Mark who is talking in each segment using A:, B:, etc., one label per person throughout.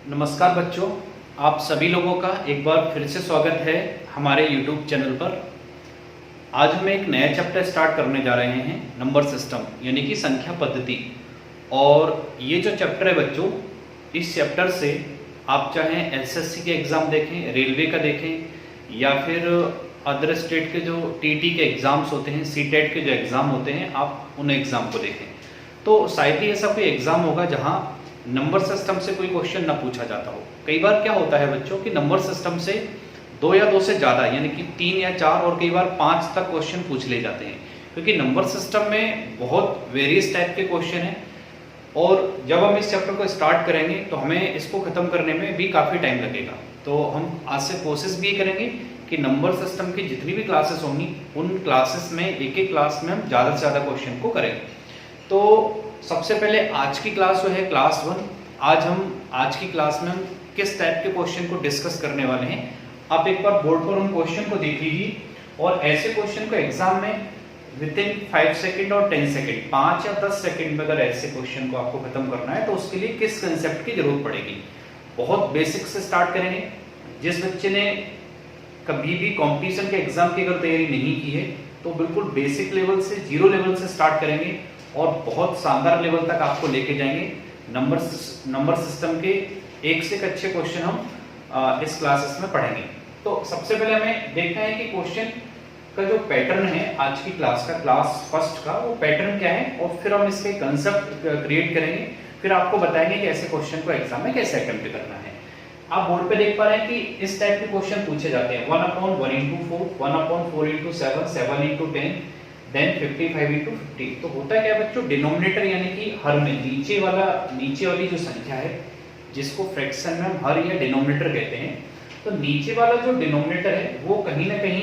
A: नमस्कार बच्चों, आप सभी लोगों का एक बार फिर से स्वागत है हमारे YouTube चैनल पर। आज हम एक नया चैप्टर स्टार्ट करने जा रहे हैं, नंबर सिस्टम यानी कि संख्या पद्धति। और ये जो चैप्टर है बच्चों, इस चैप्टर से आप चाहे एसएससी के एग्ज़ाम देखें, रेलवे का देखें या फिर अदर स्टेट के जो टीटी के एग्ज़ाम्स होते हैं, सीटेट के जो एग्ज़ाम होते हैं, आप उन एग्ज़ाम को देखें। तो शायद ही ऐसा कोई एग्ज़ाम होगा जहाँ नंबर सिस्टम से कोई क्वेश्चन ना पूछा जाता हो। कई बार क्या होता है बच्चों कि नंबर सिस्टम से 2 या 2 से ज़्यादा यानी कि 3 या 4 और कई बार 5 तक क्वेश्चन पूछ ले जाते हैं, क्योंकि नंबर सिस्टम में बहुत वेरियस टाइप के क्वेश्चन हैं। और जब हम इस चैप्टर को स्टार्ट करेंगे तो हमें इसको ख़त्म करने में भी काफ़ी टाइम लगेगा। तो हम आज से कोशिश भी करेंगे कि नंबर सिस्टम की जितनी भी क्लासेस होंगी उन क्लासेस में एक क्लास में हम ज़्यादा से ज़्यादा क्वेश्चन को करेंगे। तो सबसे पहले आज की क्लास जो है क्लास 1। आज की क्लास में हम किस टाइप के क्वेश्चन को डिस्कस करने वाले हैं, आप एक बार बोर्ड पर उन क्वेश्चन को देख लीजिए। और ऐसे क्वेश्चन को एग्जाम में विद इन 5 सेकेंड और 10 सेकेंड 5 या 10 सेकेंड में अगर ऐसे क्वेश्चन को आपको खत्म करना है तो उसके लिए किस कंसेप्ट की जरूरत पड़ेगी। बहुत बेसिक से स्टार्ट करेंगे। जिस बच्चे ने कभी भी कंपटीशन के एग्जाम की अगर तैयारी नहीं की है तो बिल्कुल बेसिक लेवल से, जीरो लेवल से स्टार्ट करेंगे और बहुत शानदार लेवल तक आपको लेके जाएंगे। नंबर सिस्टम के एक से एक अच्छे क्वेश्चन हम इस क्लासेस में पढ़ेंगे। तो सबसे पहले हमें देखना है कि क्वेश्चन का जो पैटर्न है आज की क्लास का, क्लास फर्स्ट का, वो पैटर्न क्या है और फिर हम इसके कंसेप्ट क्रिएट करेंगे। फिर आपको बताएंगे कि ऐसे क्वेश्चन को एग्जाम में कैसे अटेम्प्ट करना है। आप बोर्ड पे देख पा रहे हैं कि इस टाइप के क्वेश्चन पूछे जाते हैं। 1/1 into 4, 1/4 into 7, 7 into 10, then 55 into 50। तो होता क्या है बच्चों, डिनोमिनेटर यानी कि हर में नीचे वाली जो संख्या है जिसको फ्रैक्शन में हम हर या डिनोमिनेटर कहते हैं, तो नीचे वाला जो डिनोमिनेटर है वो कहीं ना कहीं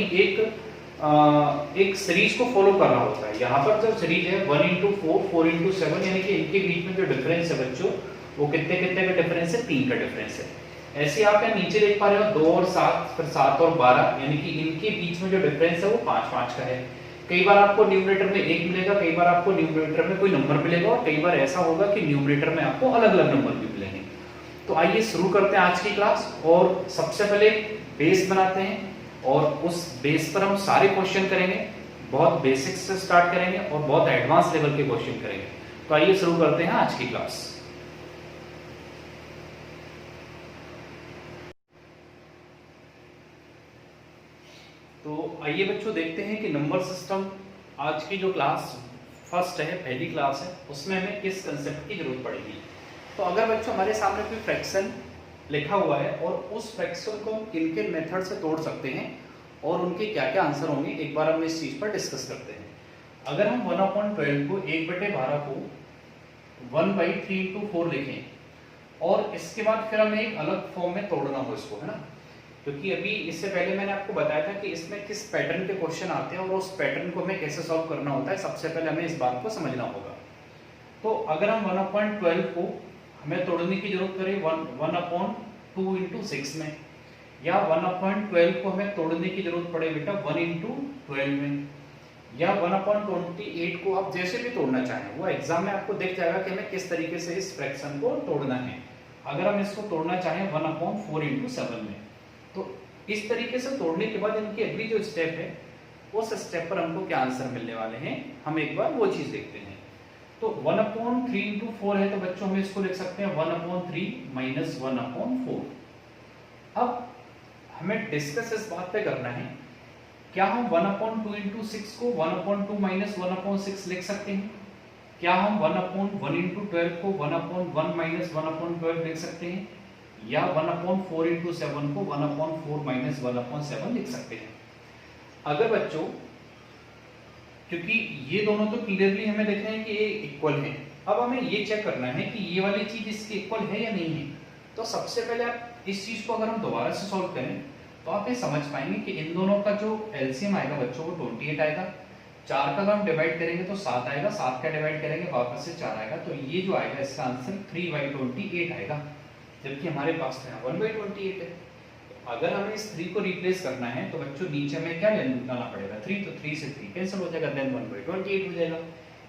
A: एक सीरीज को फॉलो कर रहा होता है। यहाँ पर जो सीरीज है 1 into 4, 4 into 7 यानी कि इनके बीच में जो डिफरेंस है बच्चों वो कितने का डिफरेंस है, 3 का डिफरेंस है। ऐसे आप यहाँ नीचे देख पा रहे हो 2 और 7, फिर 7 और 12 यानी कि इनके बीच में जो डिफरेंस है वो 5 का है। कई बार आपको न्यूमरेटर में 1 मिलेगा, कई बार आपको न्यूमरेटर में कोई नंबर मिलेगा और कई बार ऐसा होगा कि न्यूमरेटर में आपको अलग अलग नंबर भी मिलेंगे। तो आइए शुरू करते हैं आज की क्लास। और सबसे पहले बेस बनाते हैं और उस बेस पर हम सारे क्वेश्चन करेंगे। बहुत बेसिक से स्टार्ट करेंगे और बहुत एडवांस लेवल के क्वेश्चन करेंगे। तो आइए शुरू करते हैं आज की क्लास। तो आइए बच्चों देखते हैं कि नंबर सिस्टम आज की जो क्लास फर्स्ट है, पहली क्लास है, उसमें हमें किस कंसेप्ट की जरूरत पड़ेगी। तो अगर बच्चों हमारे सामने कोई फ्रैक्शन लिखा हुआ है और उस फ्रैक्शन को हम किन किन मेथड से तोड़ सकते हैं और उनके क्या क्या आंसर होंगे, एक बार हम इस चीज पर डिस्कस करते हैं। अगर हम 1/12 को 1/12 को 1/3 into 4 लिखें और इसके बाद फिर हमें एक अलग फॉर्म में तोड़ना हो इसको, है ना, क्योंकि अभी इससे पहले मैंने आपको बताया था कि इसमें किस पैटर्न के क्वेश्चन आते हैं और उस पैटर्न को हमें कैसे सॉल्व करना होता है। सबसे पहले हमें इस बात को समझना होगा। तो अगर हम 1/12 को हमें तोड़ने की जरूरत पड़े 1/2 into 6 में, या 1/12 को हमें तोड़ने की जरूरत पड़े बेटा 1 into 12 में, या 1/28 को आप जैसे भी तोड़ना चाहें वो एग्जाम में आपको दिख जाएगा कि हमें किस तरीके से इस फ्रैक्शन को तोड़ना है। अगर हम इसको तोड़ना चाहें 1/4 into 7 में, तो इस तरीके से तोड़ने के बाद इनकी अगली जो स्टेप है उस स्टेप पर हमको क्या आंसर मिलने वाले हैं, हम एक बार वो चीज देखते हैं। तो 1/3 into 4 है, तो बच्चों हम इसको लिख सकते हैं 1/3 - 1/4। अब हमें डिस्कस इस बात पे करना है, क्या हम 1/2 into 6 को 1/2 - 1/6 लिख सकते हैं? क्या हम 1/1 into 12 को 1/1 - 1/12 लिख सकते हैं? या 1/4 into 7 को 1/4 - 1/7 लिख सकते हैं? अगर बच्चों, क्योंकि ये दोनों तो क्लियरली हमें देख रहे हैं कि ये इक्वल है, अब हमें ये चेक करना है कि ये वाली चीज इसके इक्वल है या नहीं है। तो सबसे पहले आप इस चीज को अगर हम दोबारा से सॉल्व करें तो आप ये समझ पाएंगे कि इन दोनों का जो एलसीएम आएगा बच्चों वो 28 आएगा। 4 का हम डिवाइड करेंगे तो 7 आएगा, 7 का डिवाइड करेंगे वापस से 4 आएगा। तो ये जो आएगा इसका आंसर 3/28 आएगा, जबकि हमारे पास 1/28 है। अगर हमें इस 3 को रिप्लेस करना है तो बच्चों नीचे में क्या लाना पड़ेगा, 3, तो 3 से 3 कैंसिल हो जाएगा, देन 1/28 हो जाएगा।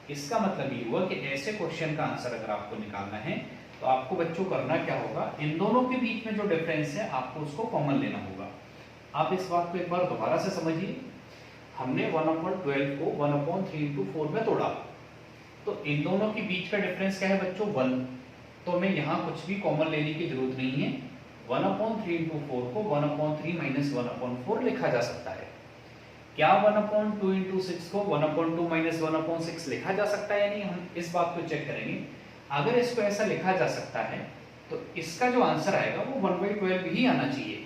A: इसका मतलब ये हुआ कि ऐसे क्वेश्चन का आंसर अगर आपको निकालना है तो आपको बच्चों करना क्या होगा, इन दोनों के बीच में जो डिफरेंस है आपको उसको कॉमन लेना होगा। आप इस बात को एक बार दोबारा से समझिए। हमने 1/12 को 1/3 into 4 में तोड़ा, तो इन दोनों के बीच का डिफरेंस क्या है बच्चों 1, तो हमें यहाँ कुछ भी कॉमन लेने की जरूरत नहीं है। 1/3 into 4 को 1/3 - 1/4 लिखा जा सकता है। क्या 1/2 into 6 को 1/2 - 1/6 लिखा जा सकता है या नहीं, हम इस बात को चेक करेंगे। अगर इसको ऐसा लिखा जा सकता है तो इसका जो आंसर आएगा वो 1/12 ही आना चाहिए।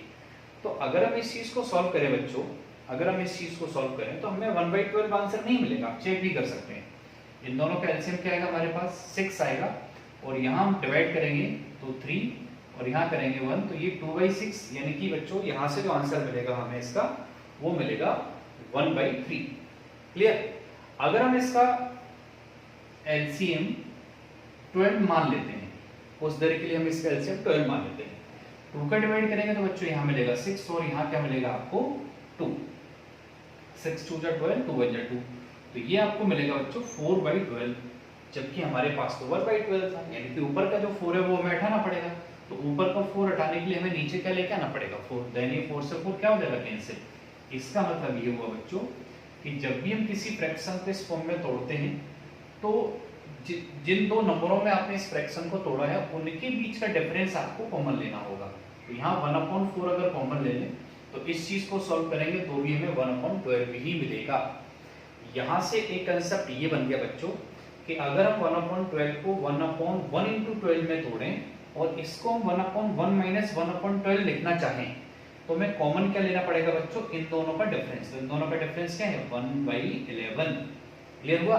A: तो अगर हम इस चीज को सॉल्व करें बच्चों, अगर हम इस चीज को सॉल्व करें तो हमें 1/12 आंसर नहीं मिलेगा, आप चेक भी कर सकते हैं। इन दोनों का एलसीएम क्या आएगा हमारे पास 6 आएगा, और यहाँ हम डिवाइड करेंगे तो 3 और यहाँ करेंगे 1, तो ये 2/6 यानी कि बच्चों यहाँ से जो आंसर मिलेगा हमें इसका वो मिलेगा 1/3। क्लियर। अगर हम इसका एलसीएम 12 मान लेते हैं, उस दर के लिए हम इसका एलसीएम 12 मान लेते हैं, 2 का डिवाइड करेंगे तो बच्चों यहाँ मिलेगा 6 और यहाँ क्या मिलेगा आपको 2, 6 2 12 2 1 2, तो ये आपको मिलेगा बच्चों 4/12, जबकि हमारे पास तो 1/12 था, यानी कि ऊपर का जो 4 है वो हमें हटाना पड़ेगा। तो ऊपर का 4 हटाने के लिए हमें नीचे क्या लेके आना पड़ेगा 4, देन ये 4 से 4 क्या हो जाएगा कैंसिल। इसका मतलब ये हुआ बच्चों कि जब भी हम किसी फ्रैक्शन को इस फॉर्म में तोड़ते हैं तो जिन दो नंबरों में आपने इस फ्रैक्शन को तोड़ा है उनके बीच का डिफरेंस आपको कॉमन लेना होगा। तो यहाँ 1/4 अगर कॉमन ले लें तो इस चीज को सॉल्व करेंगे तो भी हमें 1/12 ही मिलेगा। यहाँ से एक कंसेप्ट ये बन गया बच्चों कि अगर हम 1/12 को 1/1 into 12 में तोड़ें और इसको हम 1/1 - 1/12 लिखना चाहें तो हमें कॉमन क्या लेना पड़ेगा बच्चों, इन दोनों का डिफरेंस। तो इन दोनों का डिफरेंस क्या है 1/11। क्लियर हुआ।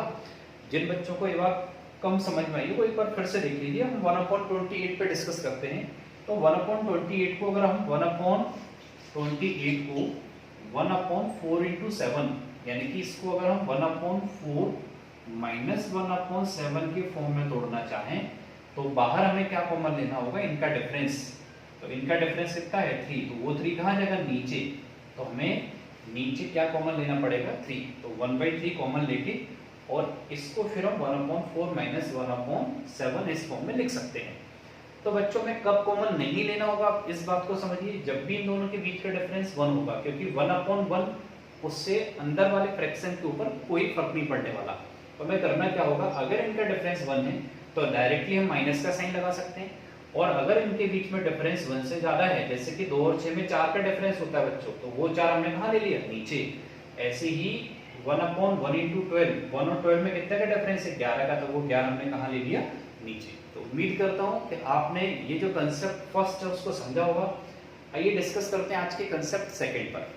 A: जिन बच्चों को ये बात कम समझ में आई वो एक बार फिर से देख लीजिए। हम 1/28 पे डिस्कस करते हैं, तो 1/28 को अगर हम 1/28 को 1/4 into 7 यानी कि इसको अगर हम 1/4 - 1/7 के फॉर्म में तोड़ना चाहें तो बाहर हमें क्या कॉमन लेना होगा, इनका डिफरेंस। तो इनका डिफरेंस कितना है 3, तो वो 3 कहाँ जाएगा नीचे, तो हमें नीचे क्या कॉमन लेना पड़ेगा 3, तो 1/3 कॉमन लेके और इसको फिर हम 1/4 - 1/7 इस फॉर्म में लिख सकते हैं। तो बच्चों में कब कॉमन नहीं लेना होगा आप इस बात को समझिए, जब भी इन दोनों के बीच का डिफरेंस 1 होगा, क्योंकि 1/1 उससे अंदर वाले फ्रैक्शन के ऊपर कोई फर्क नहीं पड़ने वाला। तो हमें करना क्या होगा, अगर इनका डिफरेंस 1 है तो डायरेक्टली हम माइनस का साइन लगा सकते हैं, और अगर इनके बीच में डिफरेंस 1 से ज्यादा है, जैसे कि 2 और 6 में 4 का डिफरेंस होता है बच्चों, तो वो 4 हमने कहाँ ले लिया नीचे। ऐसे ही 1/1 into 12, 1 और 12 में कितने का डिफरेंस है 11 का, तो वो 11 हमने कहाँ ले लिया नीचे। तो उम्मीद करता हूँ कि आपने ये जो कंसेप्ट फर्स्ट है उसको समझा होगा। आइए डिस्कस करते हैं आज के कंसेप्ट सेकंड पर।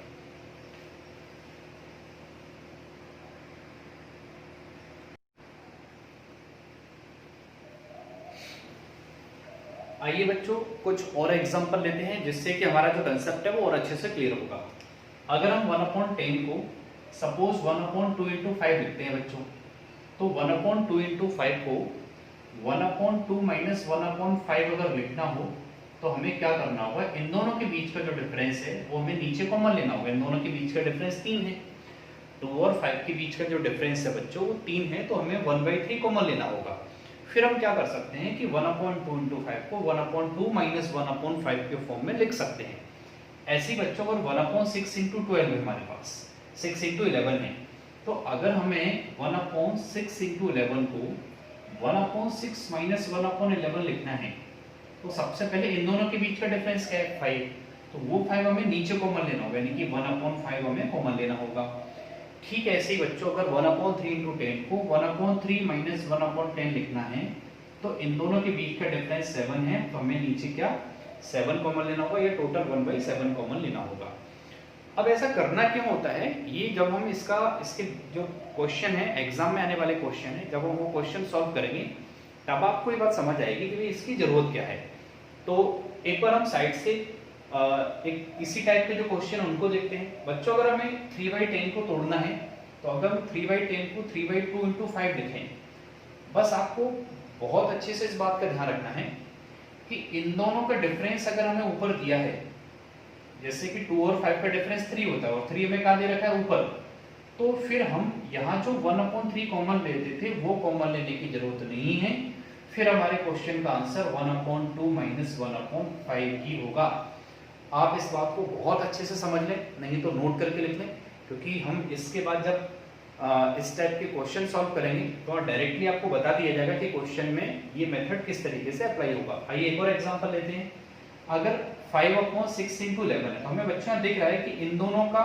A: आइए बच्चों कुछ और एग्जांपल लेते हैं जिससे कि हमारा जो कंसेप्ट है वो और अच्छे से क्लियर होगा। अगर हम 1/10 को सपोज 1/2 into 5 लिखते हैं बच्चों, तो 1/2 into 5 को 1/2 - 1/5 अगर लिखना हो तो हमें क्या करना होगा, इन दोनों के बीच का जो डिफरेंस है वो हमें नीचे कॉमन लेना होगा। इन दोनों के बीच का डिफरेंस 3 है, 2 और 5 के बीच का जो डिफरेंस है बच्चों वो 3 है, तो हमें 1/3 कॉमन लेना होगा। फिर हम क्या कर सकते हैं कि 1/2 into 5 को 1/2 - 1/5 के फॉर्म में लिख सकते हैं। ऐसी बच्चों को 1/6 into 12 है हमारे पास, 6 into 11 है, तो अगर हमें 1/6 into 11 को 1/6 - 1/11 लिखना है तो सबसे पहले इन दोनों के बीच का डिफरेंस क्या है 5, तो वो 5 हमें नीचे कॉमन लेना होगा, यानी कि 1/5 हमें कॉमन लेना होगा। ठीक है, ऐसे ही बच्चों अगर 1/3 into 10 को 1/3 - 1/10 लिखना है तो इन दोनों के बीच का डिफरेंस 7 है, तो हमें नीचे क्या 7 कॉमन लेना होगा, ये टोटल 1/7 कॉमन लेना होगा। अब ऐसा करना क्यों होता है, ये जब हम इसके जो क्वेश्चन है एग्जाम में आने वाले क्वेश्चन है, जब हम वो क्वेश्चन सॉल्व करेंगे तब आपको ये बात समझ आएगी कि इसकी जरूरत क्या है। तो एक बार हम साइड से एक इसी टाइप के जो क्वेश्चन उनको देखते हैं बच्चों। अगर हमें 3/10 को तोड़ना है तो अगर हम 3/10 को 3/2 into 5 लिखें, बस आपको बहुत अच्छे से इस बात का ध्यान रखना है कि इन दोनों का डिफरेंस अगर हमें ऊपर दिया है, जैसे कि 2 और 5 का डिफरेंस 3 होता है और 3 में कहाँ दे रखा है ऊपर, तो फिर हम यहाँ जो 1/3 कॉमन लेते थे वो कॉमन लेने की जरूरत नहीं है। फिर हमारे क्वेश्चन का आंसर 1/2 माइनस 1/5 ही होगा। आप इस बात को बहुत अच्छे से समझ लें, नहीं तो नोट करके लिख लें, क्योंकि हम इसके बाद जब इस टाइप के क्वेश्चन सॉल्व करेंगे तो डायरेक्टली आपको बता दिया जाएगा कि क्वेश्चन में ये मेथड किस तरीके से अप्लाई होगा। आइए एक और एग्जांपल लेते हैं। अगर 5/6 × 11 है तो हमें बच्चों दिख रहा है कि इन दोनों का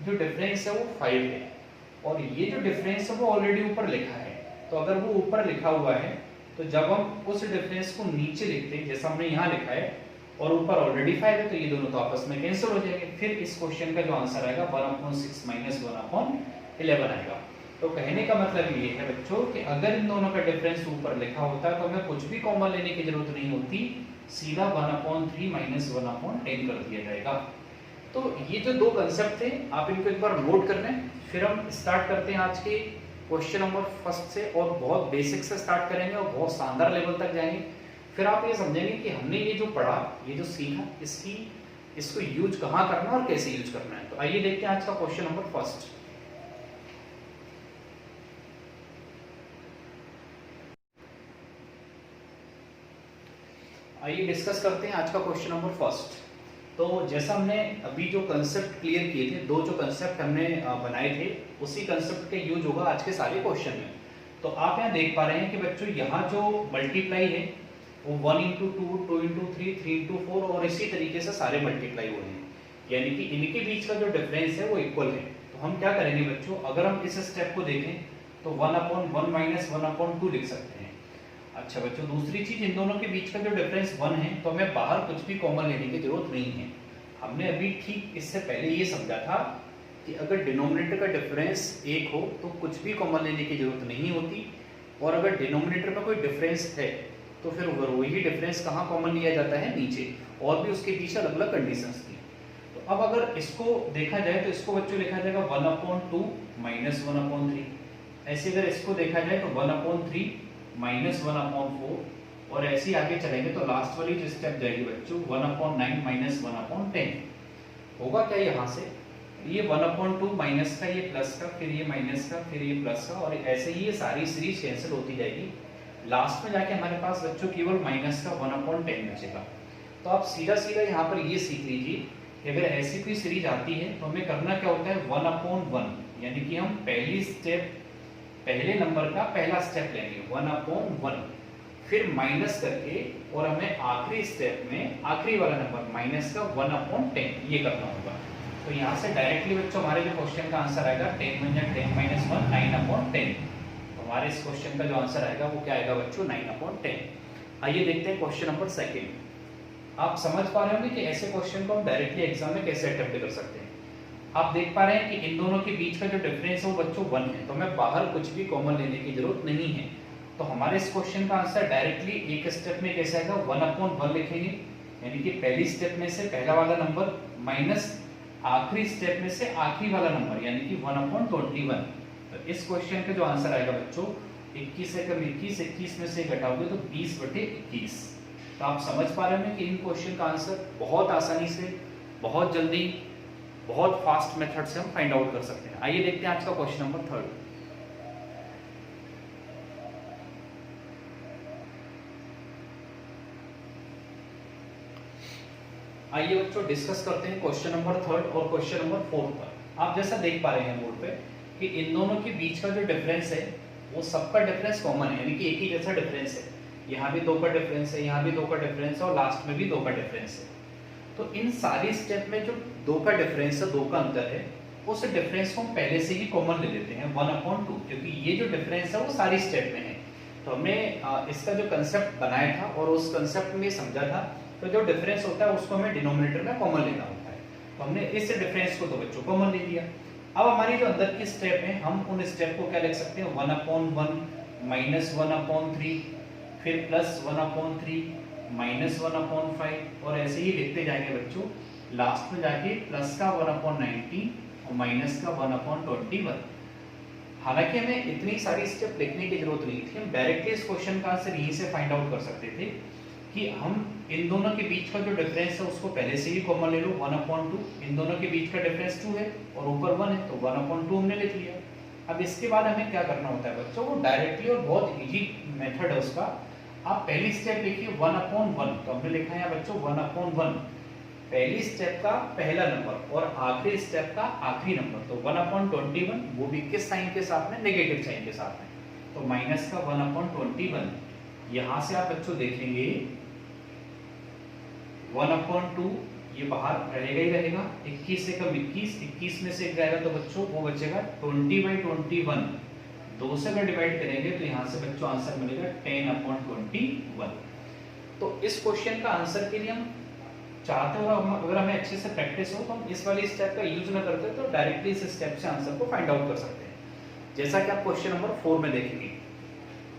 A: जो डिफरेंस है वो 5 है, और ये जो डिफरेंस है वो ऑलरेडी ऊपर लिखा है। तो अगर वो ऊपर लिखा हुआ है तो जब हम उस डिफरेंस को नीचे लिखते हैं, जैसा हमने यहाँ लिखा है, और ऊपर ऑलरेडी 5 है, तो ये दोनों तो आपस में कैंसिल हो जाएंगे। फिर इस क्वेश्चन का जो आंसर आएगा 1/6 माइनस 1/11 आएगा। तो कहने का मतलब ये है बच्चों कि अगर इन दोनों का डिफरेंस ऊपर लिखा होता है तो हमें कुछ भी कॉमन लेने की जरूरत नहीं होती, सीधा 1/3 माइनस 1/10 कर दिया जाएगा। तो ये जो दो कंसेप्ट थे आप इनको एक बार नोट कर लें। फिर हम स्टार्ट करते हैं आज के क्वेश्चन नंबर फर्स्ट से, और बहुत बेसिक से स्टार्ट करेंगे और बहुत शानदार लेवल तक जाएंगे। फिर आप ये समझेंगे कि हमने ये जो पढ़ा, ये जो सीखा, इसको यूज कहाँ करना है और कैसे यूज करना है। तो आइए देखते हैं आज का क्वेश्चन नंबर फर्स्ट। आइए डिस्कस करते हैं आज का क्वेश्चन नंबर फर्स्ट। तो जैसा हमने अभी जो कंसेप्ट क्लियर किए थे, दो जो कंसेप्ट हमने बनाए थे, उसी कंसेप्ट के यूज होगा आज के सारे क्वेश्चन में। तो आप यहाँ देख पा रहे हैं कि बच्चों यहाँ जो मल्टीप्लाई है वो 1 × 2, 2 × 3, 3 × 4 और इसी तरीके से सारे मल्टीप्लाई हुए हैं, यानी कि इनके बीच का जो डिफरेंस है वो इक्वल है। तो हम क्या करेंगे बच्चों, अगर हम इस स्टेप को देखें तो 1/1 माइनस 1/2 लिख सकते हैं। अच्छा बच्चों, दूसरी चीज, इन दोनों के बीच का जो डिफरेंस 1 है तो हमें बाहर कुछ भी कॉमन लेने की जरूरत नहीं है। हमने अभी ठीक इससे पहले ये समझा था कि अगर डिनोमिनेटर का डिफरेंस 1 हो तो कुछ भी कॉमन लेने की जरूरत नहीं होती, और अगर डिनोमिनेटर में कोई डिफरेंस है तो फिर वही डिफरेंस कहाँ कॉमन लिया जाता है, नीचे, और भी उसके पीछे अलग अलग कंडीशंस थी। तो अब अगर इसको देखा जाए तो इसको बच्चों लिखा जाएगा 1/2 माइनस 1/3। ऐसे अगर इसको देखा जाए तो 1/3 माइनस 1/4, और ऐसे ही आगे चलेंगे तो लास्ट वाली जो स्टेप जाएगी बच्चों 1/9 माइनस 1/10 होगा। क्या यहाँ से ये 1/2 माइनस का, ये प्लस का, फिर ये माइनस का, फिर ये प्लस का, और ऐसे ही ये सारी सीरीज कैंसिल होती जाएगी। लास्ट में जाके हमारे पास बच्चों केवल माइनस का 1/10 बचेगा। तो आप सीधा सीधा यहाँ पर ये सीख लीजिए कि अगर ऐसी कोई सीरीज आती है तो हमें करना क्या होता है, 1/1, यानी कि हम पहले नंबर का पहला स्टेप लेंगे 1/1, फिर माइनस करके, और हमें आखिरी स्टेप में आखिरी वाला नंबर माइनस का 1/10 ये करना होगा। तो यहाँ से डायरेक्टली बच्चों हमारे जो क्वेश्चन का आंसर आएगा 10 × 10 - 1 9/10। हमारे इस क्वेश्चन का जो आंसर आएगा वो क्या आएगा बच्चों, 9/10। आइए देखते हैं क्वेश्चन नंबर सेकंड। आप समझ पा रहे होंगे कि ऐसे क्वेश्चन को हम डायरेक्टली एग्जाम में कैसे अटेम्प्ट कर सकते हैं। आप देख पा रहे हैं कि इन दोनों के बीच का जो डिफरेंस है वो बच्चों 1 है, तो हमें बाहर कुछ भी कॉमन लेने की जरूरत नहीं है। तो हमारे इस क्वेश्चन का आंसर डायरेक्टली एक स्टेप में कैसे आएगा, 1/1 लिखेंगे, यानी कि पहली स्टेप में से पहला वाला नंबर माइनस आखिरी स्टेप में से आखिरी वाला नंबर, यानी कि 1/21। तो इस क्वेश्चन का जो आंसर आएगा बच्चों 21 से कम 21, 21 में से घटाओगे तो 20/21। तो आप समझ पा रहे हैं कि इन क्वेश्चन का आंसर बहुत आसानी से, बहुत जल्दी, बहुत फास्ट मेथड से हम फाइंड आउट कर सकते हैं। आइए देखते हैं आज का क्वेश्चन नंबर थर्ड। आइए बच्चों डिस्कस करते हैं क्वेश्चन नंबर थर्ड और क्वेश्चन नंबर फोर्थ पर। आप जैसा देख पा रहे हैं बोर्ड पे कि इन दोनों के बीच का जो डिफरेंस है वो सबका डिफरेंस कॉमन है, यानी कि एक ही जैसा डिफरेंस है। यहाँ भी 2 का डिफरेंस है, यहाँ भी 2 का डिफरेंस है, और लास्ट में भी 2 का डिफरेंस है। तो इन सारी स्टेप में जो 2 का डिफरेंस है, 2 का अंतर है, उस डिफरेंस को हम पहले से ही कॉमन ले लेते हैं 1/2, क्योंकि ये जो डिफरेंस है वो सारी स्टेप में है। तो हमने इसका जो कंसेप्ट बनाया था और उस कंसेप्ट में समझा था, तो जो डिफरेंस होता है उसको हमें डिनोमिनेटर में कॉमन लेना होता है। तो हमने इस डिफरेंस को तो बच्चों कॉमन ले लिया। अब हमारी जो अंदर की स्टेप है, हम उन स्टेप को क्या लिख सकते हैं, 1/1 माइनस 1/3, फिर प्लस 1/3 माइनस 1/5, और ऐसे ही लिखते जाएंगे बच्चों। लास्ट में जाके प्लस का 1/19 और माइनस का 1/21। हालांकि हमें इतनी सारी स्टेप लिखने की जरूरत नहीं थी, हम डायरेक्टली इस क्वेश्चन का आंसर यहीं से फाइंड आउट कर सकते थे कि हम इन दोनों के बीच का जो डिफरेंस है उसको पहले से ही कॉमन ले लो 1/2। इन दोनों के बीच का डिफरेंस 2 है और ऊपर 1 है, तो 1/2 हमने लिख लिया। अब इसके बाद हमें क्या करना होता है बच्चों, वो डायरेक्टली, और बहुत इजी मेथड है उसका, आप पहली स्टेप लिखिए 1/1, तो हमने लिखा है यहाँ बच्चों 1/1, पहली स्टेप का पहला नंबर और आखिरी स्टेप का आखिरी नंबर, तो 1/21 वो भी किस साइन के साथ में, नेगेटिव साइन के साथ में, तो माइनस का 1/21। यहां से आप बच्चों देखेंगे 1/2 ये बाहर रहेगा ही रहेगा, 21 से कम 21, 21 में से एक जाएगा तो बच्चों वो बचेगा 20/21, 2 से अगर डिवाइड करेंगे तो यहाँ से बच्चों आंसर मिलेगा 10/21। तो इस क्वेश्चन का आंसर के लिए हम चाहते हो अगर हमें अच्छे से प्रैक्टिस हो तो हम इस वाली स्टेप का यूज ना करते तो डायरेक्टली इस स्टेप से आंसर को फाइंड आउट कर सकते हैं। जैसा कि आप क्वेश्चन नंबर 4 में देखेंगे,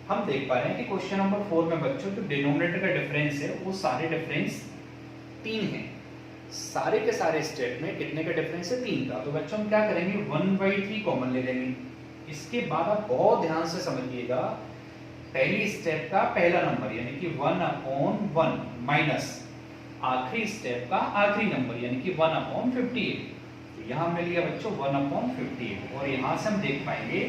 A: हम देख पा रहे हैं कि क्वेश्चन नंबर 4 में बच्चों जो डिनोमिनेटर का डिफरेंस है वो सारे डिफरेंस 3 हैं। सारे के सारे स्टेप में कितने का डिफरेंस है, 3 का। तो बच्चों हम क्या करेंगे 1/3 कॉमन ले लेंगे। इसके बाद आप बहुत ध्यान से समझिएगा, पहली स्टेप का पहला नंबर यानी कि 1/1 माइनस आखिरी स्टेप का आखिरी नंबर यानी कि 1/58। तो यहाँ मिल गया बच्चों 1/58 और यहाँ से हम देख पाएंगे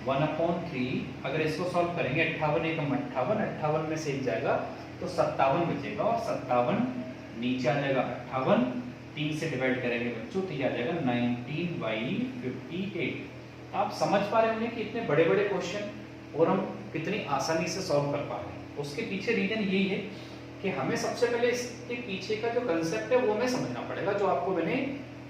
A: 1/3 अगर इसको सॉल्व करेंगे 58 एकम 58, 58 में से एक जाएगा तो 57 बचेगा और 57 नीचे आ जाएगा 58, 3 से डिवाइड करेंगे बच्चों तो ये आ जाएगा 19/58। आप समझ पा रहे होंगे कि इतने बड़े बड़े क्वेश्चन और हम कितनी आसानी से सॉल्व कर पा रहे हैं। उसके पीछे रीजन यही है कि हमें सबसे पहले इसके पीछे का जो कंसेप्ट है वो हमें समझना पड़ेगा, जो आपको मैंने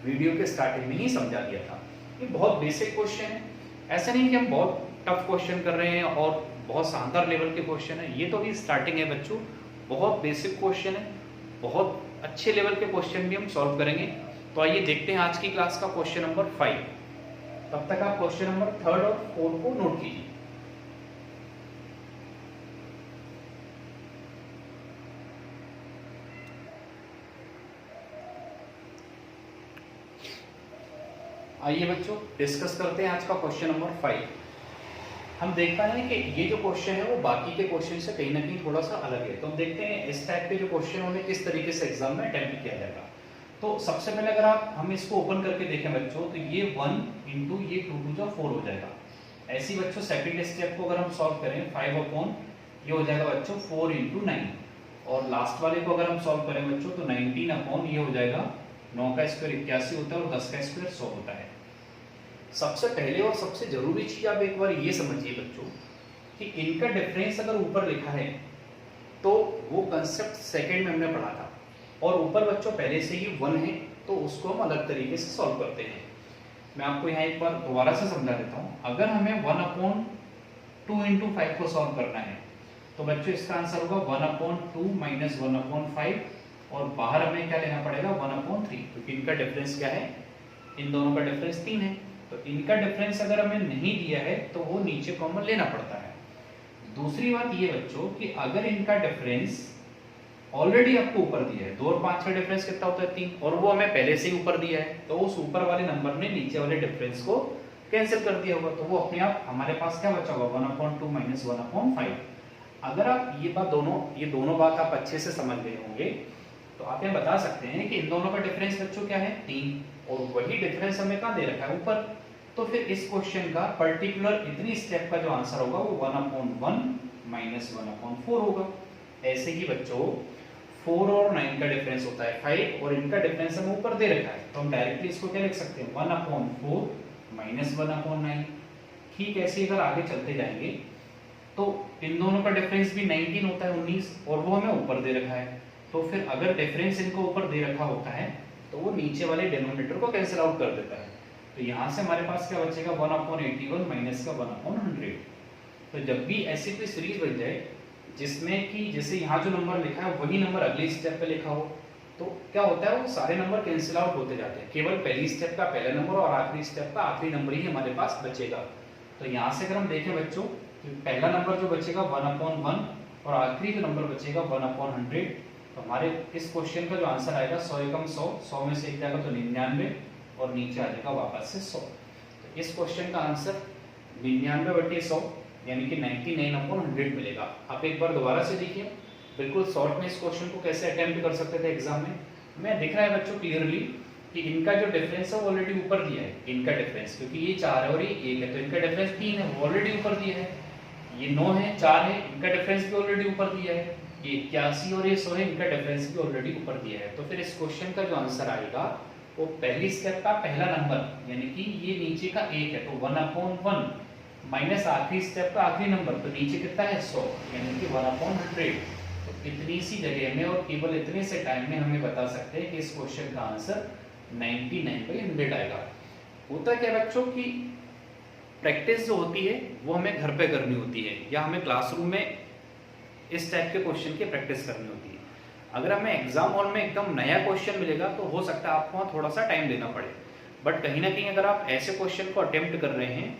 A: वीडियो के स्टार्टिंग में ही समझा दिया था। ये बहुत बेसिक क्वेश्चन है, ऐसा नहीं कि हम बहुत टफ क्वेश्चन कर रहे हैं और बहुत शानदार लेवल के क्वेश्चन है। ये तो अभी स्टार्टिंग है बच्चों, बहुत बेसिक क्वेश्चन है, बहुत अच्छे लेवल के क्वेश्चन भी हम सॉल्व करेंगे। तो आइए देखते हैं आज की क्लास का क्वेश्चन नंबर 5। तब तक आप क्वेश्चन नंबर 3 और 4 को नोट कीजिए। आइए बच्चों डिस्कस करते हैं आज का क्वेश्चन नंबर 5। हम देख पा रहे हैं कि ये जो क्वेश्चन है वो बाकी के क्वेश्चन से कहीं ना कहीं थोड़ा सा अलग है। तो हम देखते हैं इस टाइप के जो क्वेश्चन होंगे किस तरीके से एग्जाम में अटेम्प्ट किया जाएगा। तो सबसे पहले अगर हम इसको ओपन करके देखें बच्चों तो ये 1 इंटू ये 2 4 हो जाएगा। ऐसी बच्चों सेकंड स्टेप को अगर हम सॉल्व करें 5 ये हो जाएगा बच्चों 4 × 9 और लास्ट वाले को अगर हम सॉल्व करें बच्चों तो 19 ये हो जाएगा 9 का स्क्वायर 81 होता है और 10 का स्क्वायर 100 होता है। सबसे पहले और सबसे जरूरी चीज आप एक बार ये समझिए बच्चों कि इनका डिफरेंस अगर ऊपर लिखा है तो वो कंसेप्ट सेकंड में हमने पढ़ा था और ऊपर बच्चों पहले से ही 1 है तो उसको हम अलग तरीके से सॉल्व करते हैं। मैं आपको यहाँ एक बार दोबारा से समझा देता हूँ। अगर हमें 1/2 × 5 को सॉल्व करना है तो बच्चों इसका आंसर होगा 1/2 माइनस 1/5 और बाहर हमें क्या लेना पड़ेगा 1/3 क्योंकि इनका डिफरेंस क्या है, इन दोनों का डिफरेंस 3 है। तो इनका डिफरेंस अगर हमें नहीं दिया है तो वो नीचे कॉमन लेना पड़ता है। दूसरी बात ये बच्चों कि अगर इनका डिफरेंस ऑलरेडी आपको ऊपर दिया है, 2 और 5 का डिफरेंस कितना होता है 3 और वो हमें पहले से ही ऊपर दिया है तो उस ऊपर वाले नंबर ने नीचे वाले डिफरेंस को कैंसिल कर दिया होगा तो वो अपने आप हमारे पास क्या बचा होगा 1/2 माइनस 1/5। अगर आप ये दोनों बात आप अच्छे से समझ गए होंगे तो आप ये बता सकते हैं कि इन दोनों का डिफरेंस बच्चों क्या है 3 और वही डिफरेंस हमें कहाँ दे रखा है ऊपर। तो फिर इस क्वेश्चन का पर्टिकुलर इतनी स्टेप का जो आंसर होगा वो 1/1 माइनस 1/4 होगा। ऐसे ही बच्चों 4 और 9 का डिफरेंस होता है 5 और इनका डिफरेंस हमें ऊपर दे रखा है तो हम डायरेक्टली इसको क्या लिख सकते हैं 1/4 माइनस 1/9। ठीक ऐसे अगर आगे चलते जाएंगे तो इन दोनों का डिफरेंस भी 19 होता है 19 और वो हमें ऊपर दे रखा है। तो फिर अगर डिफरेंस इनको ऊपर दे रखा होता है तो वो नीचे वाले डिनोमिनेटर को कैंसिल आउट कर देता है। तो यहाँ से हमारे पास क्या बचेगा 1/81 माइनस का 1/100। तो जब भी ऐसी कोई सीरीज बन जाए जिसमें कि जैसे यहाँ जो नंबर लिखा है वही नंबर अगली स्टेप पे लिखा हो तो क्या होता है वो सारे नंबर कैंसिल आउट होते जाते हैं, केवल पहली स्टेप का पहला नंबर और आखिरी स्टेप का आखिरी नंबर ही हमारे पास बचेगा। तो यहाँ से अगर हम देखें बच्चों तो पहला नंबर जो बचेगा 1/1 और आखिरी जो नंबर बचेगा 1/100। तो हमारे इस क्वेश्चन का जो आंसर आएगा 100 एकम 100, 100 में से एक जाएगा तो 99 और नीचे आ जाएगा वापस से 100। तो इस क्वेश्चन का आंसर 99/100 यानी कि 99/100 मिलेगा। आप एक बार दोबारा से देखिए, बिल्कुल शॉर्ट में इस क्वेश्चन को कैसे अटेम्प्ट कर सकते थे एग्जाम में। हमें दिख रहा है बच्चों क्लियरली कि इनका जो डिफरेंस है वो ऑलरेडी ऊपर दिया है, इनका डिफरेंस क्योंकि ये 4 है और ये 1 है तो इनका डिफरेंस 3 है वो ऑलरेडी ऊपर दिया है। ये 9 है, 4 है, इनका डिफरेंस भी ऑलरेडी ऊपर दिया है, ये 81 और ये 100 है, इनका डिफरेंस भी ऑलरेडी ऊपर दिया है। तो फिर इस क्वेश्चन का जो आंसर आएगा वो पहली स्टेप का पहला नंबर यानी कि ये नीचे का 1 है तो 1/1 माइनस आखिरी स्टेप का आखिरी नंबर, तो नीचे कितना है 100 यानी कि 1/100। तो इतनी सी जगह में और केवल इतने से टाइम में हमें बता सकते हैं कि इस क्वेश्चन का आंसर 99/100 आएगा। होता क्या बच्चों की प्रैक्टिस जो होती है वो हमें घर पे करनी होती है या हमें क्लासरूम में इस टाइप के क्वेश्चन की प्रैक्टिस करनी होती है। अगर हमें एग्जाम हॉल में एकदम नया क्वेश्चन मिलेगा तो हो सकता है आपको वहाँ थोड़ा सा टाइम देना पड़े, बट कहीं ना कहीं अगर आप ऐसे क्वेश्चन को अटेम्प्ट कर रहे हैं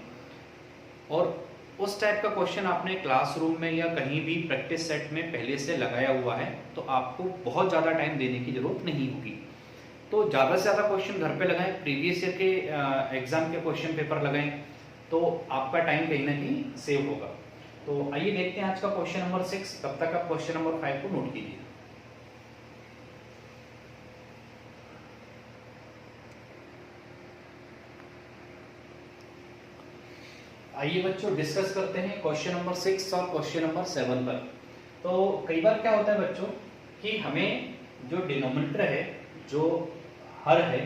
A: और उस टाइप का क्वेश्चन आपने क्लासरूम में या कहीं भी प्रैक्टिस सेट में पहले से लगाया हुआ है तो आपको बहुत ज़्यादा टाइम देने की जरूरत नहीं होगी। तो ज़्यादा से ज़्यादा क्वेश्चन घर पे लगाएं, प्रीवियस ईयर के एग्जाम के क्वेश्चन पेपर लगाएं तो आपका टाइम कहीं ना कहीं सेव होगा। तो आइए देखते हैं आज का क्वेश्चन नंबर 6। तब तक आप क्वेश्चन नंबर 5 को नोट कीजिए। आइए बच्चों डिस्कस करते हैं क्वेश्चन नंबर 6 और क्वेश्चन नंबर 7 पर। तो कई बार क्या होता है बच्चों कि हमें जो डिनोमिनेटर है, जो हर है,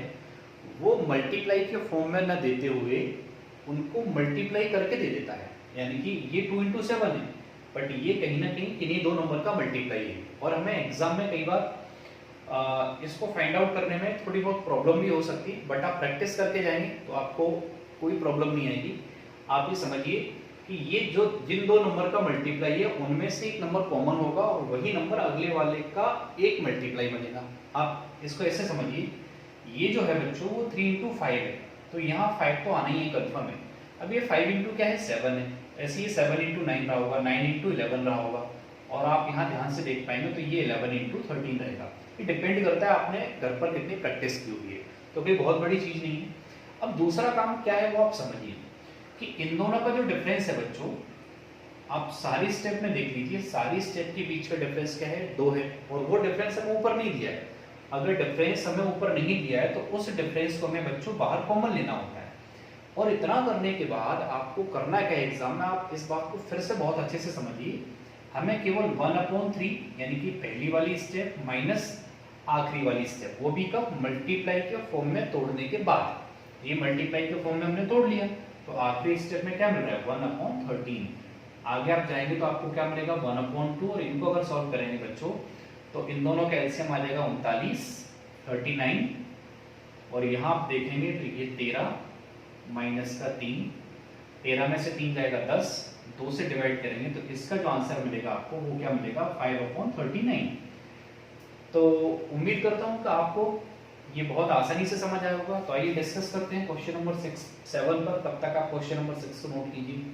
A: वो मल्टीप्लाई के फॉर्म में न देते हुए उनको मल्टीप्लाई करके दे देता है, यानी कि ये 2 × 7 है बट ये कहीं ना कहीं इन्हीं दो नंबर का मल्टीप्लाई है। और हमें एग्जाम में कई बार इसको फाइंड आउट करने में थोड़ी बहुत प्रॉब्लम भी हो सकती है, बट आप प्रैक्टिस करके जाएंगे तो आपको कोई प्रॉब्लम नहीं आएगी। आप ये समझिए कि ये जो जिन दो नंबर का मल्टीप्लाई है उनमें से एक नंबर कॉमन होगा और वही नंबर अगले वाले का एक मल्टीप्लाई बनेगा। आप इसको ऐसे समझिए, ये जो है बच्चों वो 3 × 5 है तो यहाँ 5 तो आना ही है, कंफर्म है। अब ये 5 × क्या है 7 है, ऐसे ये 7 × 9 रहा होगा, 9 × 11 रहा होगा, और आप यहाँ ध्यान से देख पाएंगे तो ये 11 × 13 रहेगा। ये डिपेंड करता है आपने घर पर कितनी प्रैक्टिस की हुई है, तो कोई बहुत बड़ी चीज नहीं है। अब दूसरा काम क्या है वो आप समझिए कि इन दोनों का जो डिफरेंस है बच्चों, आप सारी स्टेप में देख लीजिए, सारी स्टेप के बीच का डिफरेंस क्या है 2 है, और वो डिफरेंस हमें ऊपर नहीं दिया है। अगर डिफरेंस हमें ऊपर नहीं दिया है तो उस डिफरेंस को हमें बच्चों बाहर कॉमन लेना होता है। और इतना करने के बाद आपको करना क्या है एग्जाम में, आप इस बात को फिर से बहुत अच्छे से समझिए, हमें केवल 1/3 यानी कि पहली वाली स्टेप माइनस आखिरी वाली स्टेप, वो भी कब मल्टीप्लाई के फॉर्म में तोड़ने के बाद। ये मल्टीप्लाई के फॉर्म में हमने तोड़ लिया तो आखिरी स्टेप में क्या मिल रहा है 1/13। आगे आप जाएंगे तो आपको क्या मिलेगा 1/2, और इनको अगर सॉल्व करेंगे बच्चों तो इन दोनों का एलसीएम आ जाएगा 39, 39, और यहाँ आप देखेंगे तो ये 13 माइनस का 3, 13 में से 3 जाएगा 10, 2 से डिवाइड करेंगे तो इसका जो आंसर मिलेगा आपको वो क्या मिलेगा 5/39। तो उम्मीद करता हूँ कि आपको ये बहुत आसानी से समझ आया होगा। तो आइए डिस्कस करते हैं क्वेश्चन नंबर 7 पर। तब तक आप क्वेश्चन नंबर 6 को नोट कीजिए।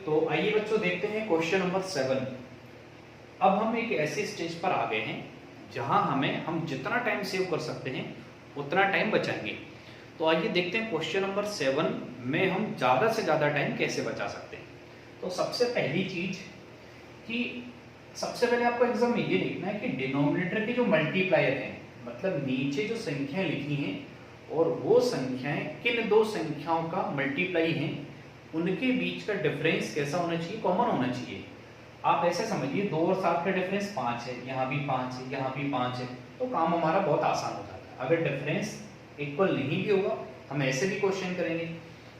A: तो आइए बच्चों देखते हैं क्वेश्चन नंबर 7। अब हम एक ऐसे स्टेज पर आ गए हैं जहां हम जितना टाइम सेव कर सकते हैं उतना टाइम बचाएंगे। तो आइए देखते हैं क्वेश्चन नंबर 7 में हम ज़्यादा से ज़्यादा टाइम कैसे बचा सकते हैं। तो सबसे पहली चीज कि सबसे पहले आपको एग्जाम में ये लिखना है कि डिनोमिनेटर के जो मल्टीप्लायर हैं, मतलब नीचे जो संख्याएं लिखी हैं और वो संख्याएं किन दो संख्याओं का मल्टीप्लाई हैं, उनके बीच का डिफरेंस कैसा होना चाहिए, कॉमन होना चाहिए। आप ऐसे समझिए 2 और 7 का डिफरेंस 5 है, यहाँ भी 5 है, यहाँ भी 5 है, तो काम हमारा बहुत आसान हो जाता है। अगर डिफरेंस इक्वल नहीं भी होगा हम ऐसे भी क्वेश्चन करेंगे।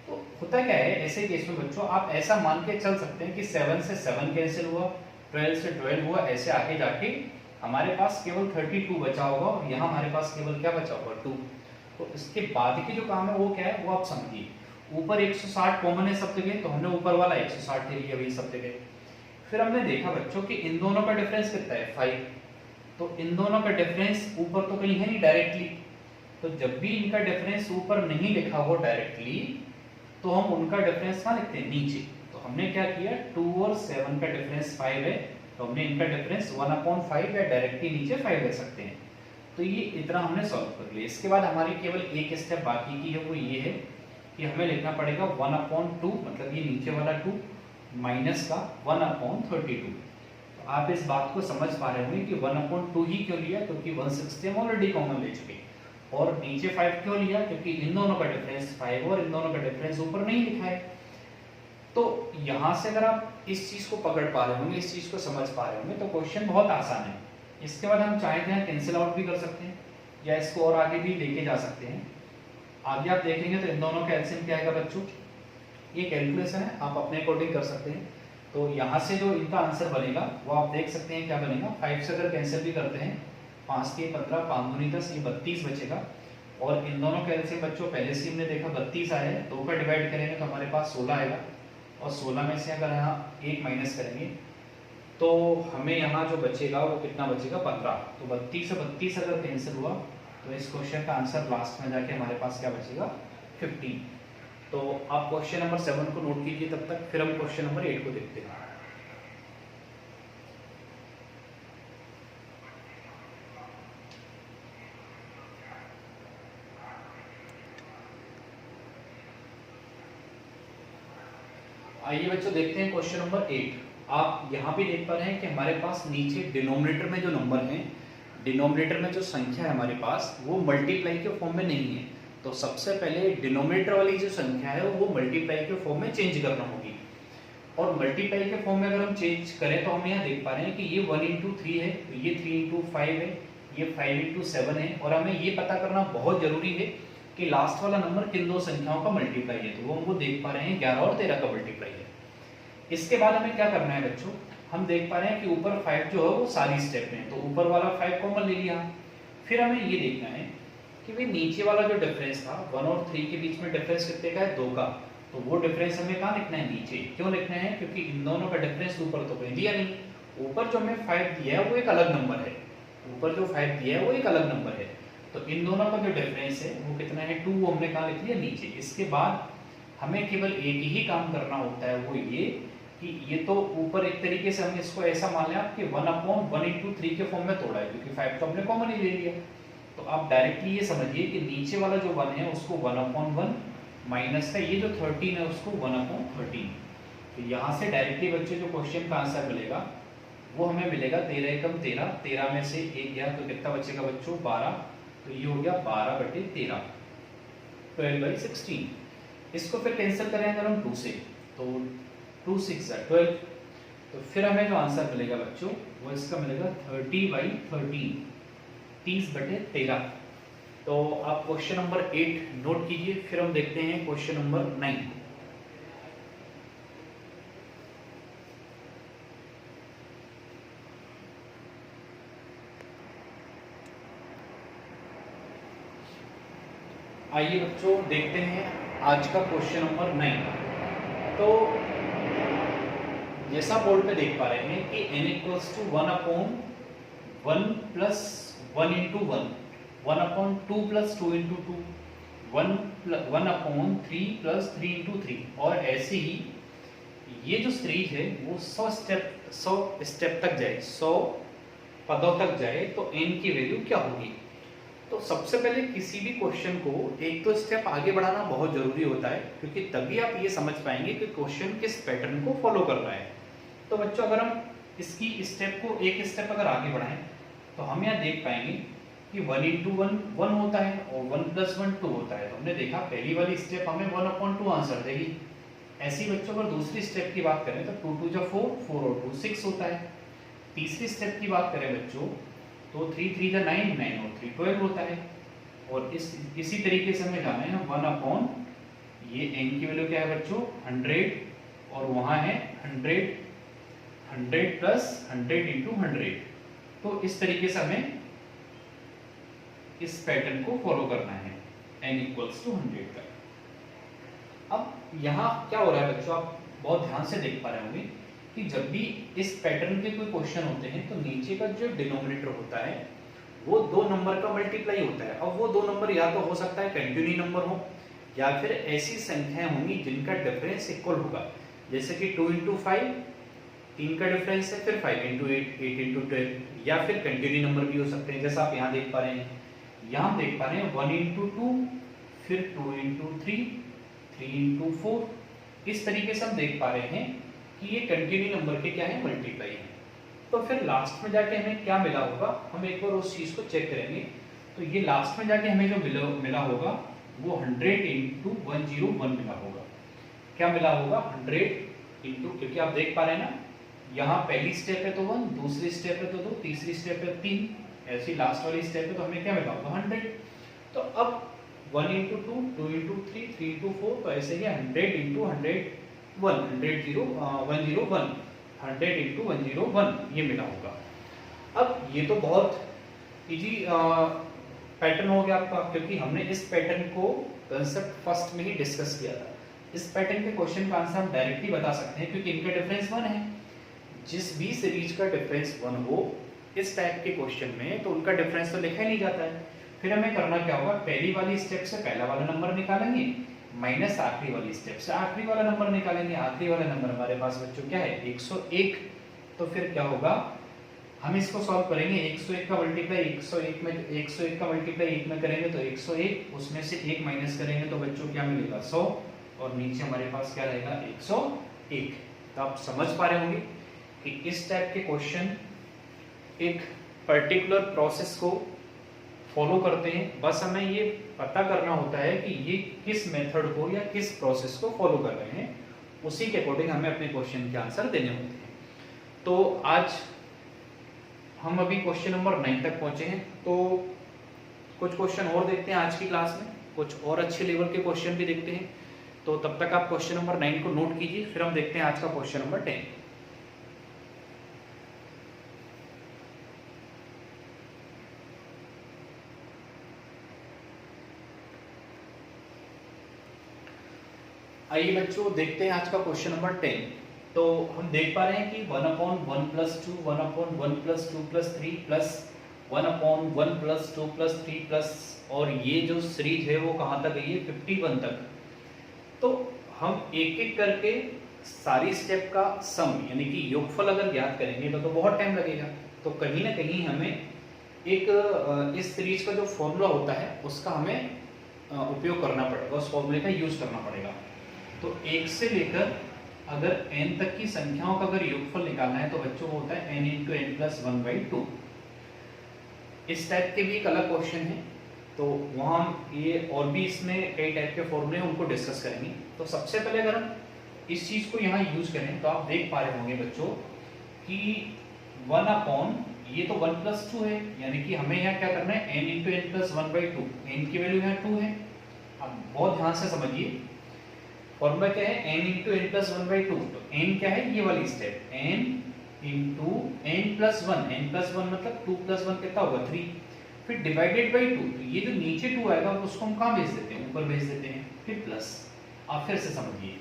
A: तो होता क्या है ऐसे केस में बच्चों, आप ऐसा मान के चल सकते हैं कि 7 से 7 कैंसिल हुआ, 12 से 12 हुआ, ऐसे आगे जाके हमारे पास केवल 32 बचा होगा और यहाँ हमारे पास केवल क्या बचा होगा 2। तो इसके बाद के जो काम है वो क्या है वो आप समझिए। ऊपर 160 कॉमन है सब जगह, तो हमने ऊपर वाला 160 ले लिया भाई सब जगह। फिर हमने देखा बच्चों कि इन दोनों का डिफरेंस कितना है 5, तो इन दोनों का डिफरेंस ऊपर तो कहीं है नहीं डायरेक्टली, तो जब भी इनका डिफरेंस ऊपर नहीं लिखा हो डायरेक्टली तो हम उनका डिफरेंस कहाँ लिखते हैं नीचे। तो हमने क्या किया 2 और 7 का डिफरेंस 5 है, तो हमने इनका डिफरेंस 1/5 या डायरेक्टली नीचे 5 ले सकते हैं। तो ये इतना हमने सॉल्व कर लिया। इसके बाद हमारी केवल एक स्टेप बाकी की है, वो ये है कि हमें लिखना पड़ेगा 1/2, मतलब ये नीचे वाला 2 माइनस का 1/32। तो आप इस बात को समझ पा रहे होंगे कि 1/2 ही क्यों लिया, क्योंकि 1/6 हम ऑलरेडी कॉमन ले चुके, और नीचे 5 क्यों लिया, क्योंकि इन दोनों का डिफरेंस 5 और इन दोनों का डिफरेंस ऊपर नहीं लिखा है। तो यहां से अगर आप इस चीज को पकड़ पा रहे होंगे, इस चीज को समझ पा रहे होंगे, तो क्वेश्चन बहुत आसान है। इसके बाद हम चाहे तो कैंसिल आउट भी कर सकते हैं या इसको और आगे भी लेके जा सकते हैं। आगे आप देखेंगे तो इन दोनों का एलसीएम क्या आएगा बच्चों, ये कैलकुलेशन है, आप अपने अकॉर्डिंग कर सकते हैं। तो यहाँ से जो इनका आंसर बनेगा वो आप देख सकते हैं क्या बनेगा। 5 से अगर कैंसिल भी करते हैं, 5 के 15, 5 दूनी 10, ये 32 बचेगा। और इन दोनों का एलसीएम बच्चों पहले से हमने देखा 32 आया है, 2 का डिवाइड करेंगे तो हमारे पास 16 आएगा, और 16 में से अगर यहाँ 1 माइनस करेंगे तो हमें यहाँ जो बचेगा वो कितना बचेगा, 15। तो 32 से 32 अगर कैंसिल हुआ तो इस क्वेश्चन का आंसर लास्ट में जाके हमारे पास क्या बचेगा, 15। तो आप क्वेश्चन नंबर 7 को नोट कीजिए तब तक, फिर हम क्वेश्चन नंबर 8 को देखते हैं। आइए बच्चों देखते हैं क्वेश्चन नंबर 8। आप यहाँ भी देख पा रहे हैं कि हमारे पास नीचे डिनोमिनेटर में जो नंबर है, डिनोमिनेटर में जो संख्या है हमारे पास, वो मल्टीप्लाई के फॉर्म में नहीं है। तो सबसे पहले डिनोमिनेटर वाली जो संख्या है वो मल्टीप्लाई के फॉर्म में चेंज करना होगी। और मल्टीप्लाई के फॉर्म में अगर हम चेंज करें तो हम यहाँ देख पा रहे हैं कि ये 1/3 है, तो ये 3/5 है, ये 5/7 है, और हमें ये पता करना बहुत जरूरी है कि लास्ट वाला नंबर किन दो संख्याओं का मल्टीप्लाई है। तो वो हमको देख पा रहे हैं 11 और 13 का मल्टीप्लाई है। इसके बाद हमें क्या करना है बच्चों, हम देख पा रहे हैं कि ऊपर 5 जो है वो सारी स्टेप में है, तो ऊपर वाला 5 कॉमन ले लिया। फिर हमें ये देखना है कि भाई नीचे वाला जो डिफरेंस था 1 और 3 के बीच में डिफरेंस कितने का है, 2 का, तो वो डिफरेंस हमें कहाँ लिखना है, नीचे। क्यों लिखना है, क्योंकि इन दोनों का डिफरेंस ऊपर तो कहीं दिया नहीं, ऊपर जो हमें 5 दिया है वो एक अलग नंबर है, ऊपर जो 5 दिया है वो एक अलग नंबर है। तो इन दोनों का जो डिफरेंस है वो कितना है, 2, वो हमने कहाँ लिख लिया, नीचे। इसके बाद हमें केवल एक ही काम करना होता है, वो ये कि ये तो ऊपर एक तरीके से हम इसको ऐसा मान लें कि 1/1/3 के फॉर्म में तोड़ा है, क्योंकि 5 तो हमने कॉमन ही ले लिया। तो आप डायरेक्टली ये समझिए कि नीचे वाला जो 1 है उसको 1/1 माइनस का ये जो 13 है उसको 1/13। तो यहाँ से डायरेक्टली बच्चे जो क्वेश्चन का आंसर मिलेगा वो हमें मिलेगा 13 एकम 13, 13 में से 1 गया तो कितना बचेगा बच्चों, 12। तो ये हो गया 12/13, 12/16। इसको फिर कैंसिल करें अगर हम 2 से, तो 2 6 12। तो फिर हमें जो आंसर मिलेगा बच्चों वो इसका मिलेगा 30/13, 30/13। तो आप क्वेश्चन नंबर 8 नोट कीजिए, फिर हम देखते हैं क्वेश्चन नंबर 9। आइए बच्चों देखते हैं आज का क्वेश्चन नंबर 9। तो जैसा बोर्ड पे देख पा रहे हैं कि n = 1/1 प्लस 1 × 1, 1/2 प्लस 2 × 2, 1/3 प्लस 3 × 3, और ऐसे ही ये जो सीरीज है वो 100 स्टेप तक जाए, 100 पदों तक जाए, तो n की वैल्यू क्या होगी। तो सबसे पहले किसी भी क्वेश्चन को एक तो स्टेप आगे बढ़ाना बहुत जरूरी होता है, क्योंकि तभी आप ये समझ पाएंगे कि क्वेश्चन किस पैटर्न को फॉलो कर रहा है। तो बच्चों अगर हम इसकी स्टेप को एक स्टेप अगर आगे बढ़ाएं तो हम यहाँ देख पाएंगे कि 1 × 1 1 होता है और 1 + 1 2 होता है। तो हमने देखा पहली वाली स्टेप हमें 1/2 आंसर देगी। ऐसी बच्चों अगर दूसरी स्टेप की बात करें तो 2 × 2 = 4, 4 और 2 6 होता है। तीसरी स्टेप की बात करें बच्चों तो 3 × 3 = 9, 9 और 3 12 होता है। और इसी तरीके से हमें जाना है ना 1/, ये n की वैल्यू क्या है बच्चों, 100, और वहां है 100, 100 + 100 × 100। तो इस तरीके से हमें इस पैटर्न को फॉलो करना है n = 100 तक। अब यहाँ क्या हो रहा है बच्चों, आप बहुत ध्यान से देख पा रहे होंगे कि जब भी इस पैटर्न के कोई क्वेश्चन होते हैं तो नीचे का जो डिनोमिनेटर होता है वो 2 नंबर का मल्टीप्लाई होता है। अब वो 2 नंबर या तो हो सकता है कंटिन्यू नंबर हो, या फिर ऐसी संख्याएं होंगी जिनका डिफरेंस इक्वल होगा, जैसे कि 2 × 5, 3 का डिफरेंस है, फिर 5 × 8, 8 × 12, या फिर कंटिन्यू नंबर भी हो सकते हैं, जैसा आप यहाँ देख पा रहे हैं। यहाँ देख पा रहे हैं 1 × 2, फिर 2 × 3, 3 × 4। इस तरीके से हम देख पा रहे हैं कि ये कंटिन्यू नंबर के क्या है, मल्टीप्लाई है। तो फिर लास्ट में जाके हमें क्या मिला होगा, हम एक बार उस चीज को चेक करेंगे। तो ये लास्ट में जाके हमें जो मिला होगा वो 100 इंटू 101 मिला होगा। क्या मिला होगा 100 इंटू, क्योंकि आप देख पा रहे हैं ना, यहाँ पहली स्टेप है तो 1, दूसरी स्टेप है तो 2, तीसरी स्टेप है 3, ऐसी लास्ट वाली स्टेप है तो हमें क्या मिला होगा 100। तो अब 1 इंटू 2, 2 इंटू 3, 3 इंटू 4, तो ऐसे ही 100 इंटू 101 100 इंटू 101 ये मिला होगा। अब ये तो बहुत इजी पैटर्न हो गया आपका, क्योंकि हमने इस पैटर्न को कंसेप्ट फर्स्ट में ही डिस्कस किया था। इस पैटर्न के क्वेश्चन का आंसर हम डायरेक्टली बता सकते हैं, क्योंकि इनका डिफरेंस 1 है। जिस भी सीरीज का डिफरेंस 1 हो इस टाइप के क्वेश्चन में, तो उनका डिफरेंस तो लिखा ही नहीं जाता है। फिर हमें करना क्या होगा, पहली वाली स्टेप से पहला वाला नंबर निकालेंगे, माइनस आखिरी वाली स्टेप से आखिरी वाला नंबर निकालेंगे। आखिरी वाला नंबर हमारे पास बच्चों क्या है 101। तो फिर क्या होगा, हम इसको सॉल्व करेंगे। 101 का मल्टीप्लाई 101 में करेंगे तो 101, उसमें से 1 माइनस करेंगे तो बच्चों क्या मिलेगा 100, और नीचे हमारे पास क्या रहेगा 101। तो आप समझ पा रहे होंगे कि इस टाइप के क्वेश्चन एक पर्टिकुलर प्रोसेस को फॉलो करते हैं। बस हमें ये पता करना होता है कि ये किस मेथड को या किस प्रोसेस को फॉलो कर रहे हैं, उसी के अकॉर्डिंग हमें अपने क्वेश्चन के आंसर देने होते हैं। तो आज हम अभी क्वेश्चन नंबर 9 तक पहुंचे हैं, तो कुछ क्वेश्चन और देखते हैं आज की क्लास में, कुछ और अच्छे लेवल के क्वेश्चन भी देखते हैं। तो तब तक आप क्वेश्चन नंबर 9 को नोट कीजिए, फिर हम देखते हैं आज का क्वेश्चन नंबर 10। आइए बच्चों देखते हैं आज का क्वेश्चन नंबर 10। तो हम देख पा रहे हैं कि 1/1 + 2 1/1 + 2 + 3 प्लस 1/1 + 2 + 3 प्लस, और ये जो सीरीज है वो कहाँ तक गई है 51 तक। तो हम एक एक करके सारी स्टेप का सम यानी कि योगफल अगर ज्ञात करेंगे तो बहुत टाइम लगेगा। तो कहीं ना कहीं हमें एक इस सीरीज का जो फॉर्मूला होता है उसका हमें उपयोग करना पड़ेगा, उस फॉर्मूले का यूज करना पड़ेगा। तो 1 से लेकर अगर n तक की संख्याओं का अगर योगफल निकालना है तो बच्चों को होता है n × n + 1/2। इस टाइप के भी एक अलग क्वेश्चन है, तो वहाँ हम ये और भी इसमें कई टाइप के फॉर्मूले हैं उनको डिस्कस करेंगे। तो सबसे पहले अगर हम इस चीज को यहाँ यूज करें तो आप देख पा रहे होंगे बच्चों कि 1/, ये तो 1 + 2 है, यानी कि हमें यहाँ क्या करना है n × n + 1/2। n की वैल्यू यहाँ 2 है। अब बहुत ध्यान से समझिए, फॉर्मूला क्या है n × n + 1/2। तो n क्या है, ये वाली स्टेप n × n + 1, n + 1 मतलब 2 + 1 कितना होगा 3, फिर डिवाइडेड बाई 2। तो ये जो नीचे 2 आएगा उसको हम कहाँ भेज देते हैं, ऊपर भेज देते हैं, फिर प्लस। आप फिर से समझिए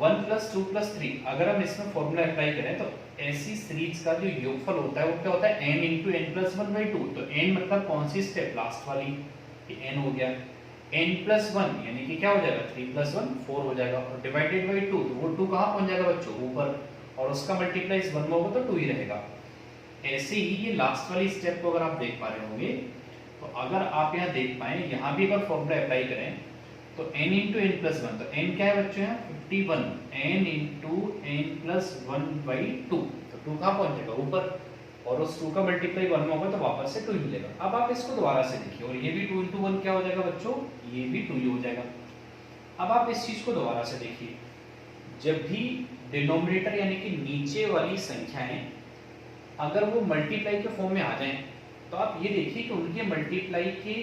A: 1 + 2 + 3, अगर हम इसमें फॉर्मूला अप्लाई करें तो ऐसी सीरीज का जो योगफल होता है वो क्या होता है n × n + 1/2। तो n मतलब कौन सी स्टेप, लास्ट वाली, ये n हो गया। n + 1 यानी कि क्या हो जाएगा 3 + 1 4 हो जाएगा, और डिवाइडेड बाई 2, तो वो 2 कहाँ पहुंच जाएगा बच्चों ऊपर, और उसका मल्टीप्लाई इस 1 में होगा तो 2 ही रहेगा। ऐसे ही ये लास्ट वाली स्टेप को अगर आप देख पा रहे होंगे, तो अगर आप यहाँ देख पाए, यहाँ भी अगर फॉर्मूला अप्लाई करें तो n × n + 1, तो n क्या है बच्चों यहाँ 51, n × n + 1/2, तो 2 कहाँ पहुंच जाएगा ऊपर, और उस 2 का मल्टीप्लाई 1 में होगा तो वापस से 2 ही मिलेगा। अब आप इसको दोबारा से देखिए, और ये भी 2 × 1 क्या हो जाएगा बच्चों, ये भी 2 ही हो जाएगा। अब आप इस चीज को दोबारा से देखिए, जब भी डिनोमिनेटर यानी कि नीचे वाली संख्याएं अगर वो मल्टीप्लाई के फॉर्म में आ जाएं, तो आप ये देखिए कि उनके मल्टीप्लाई के,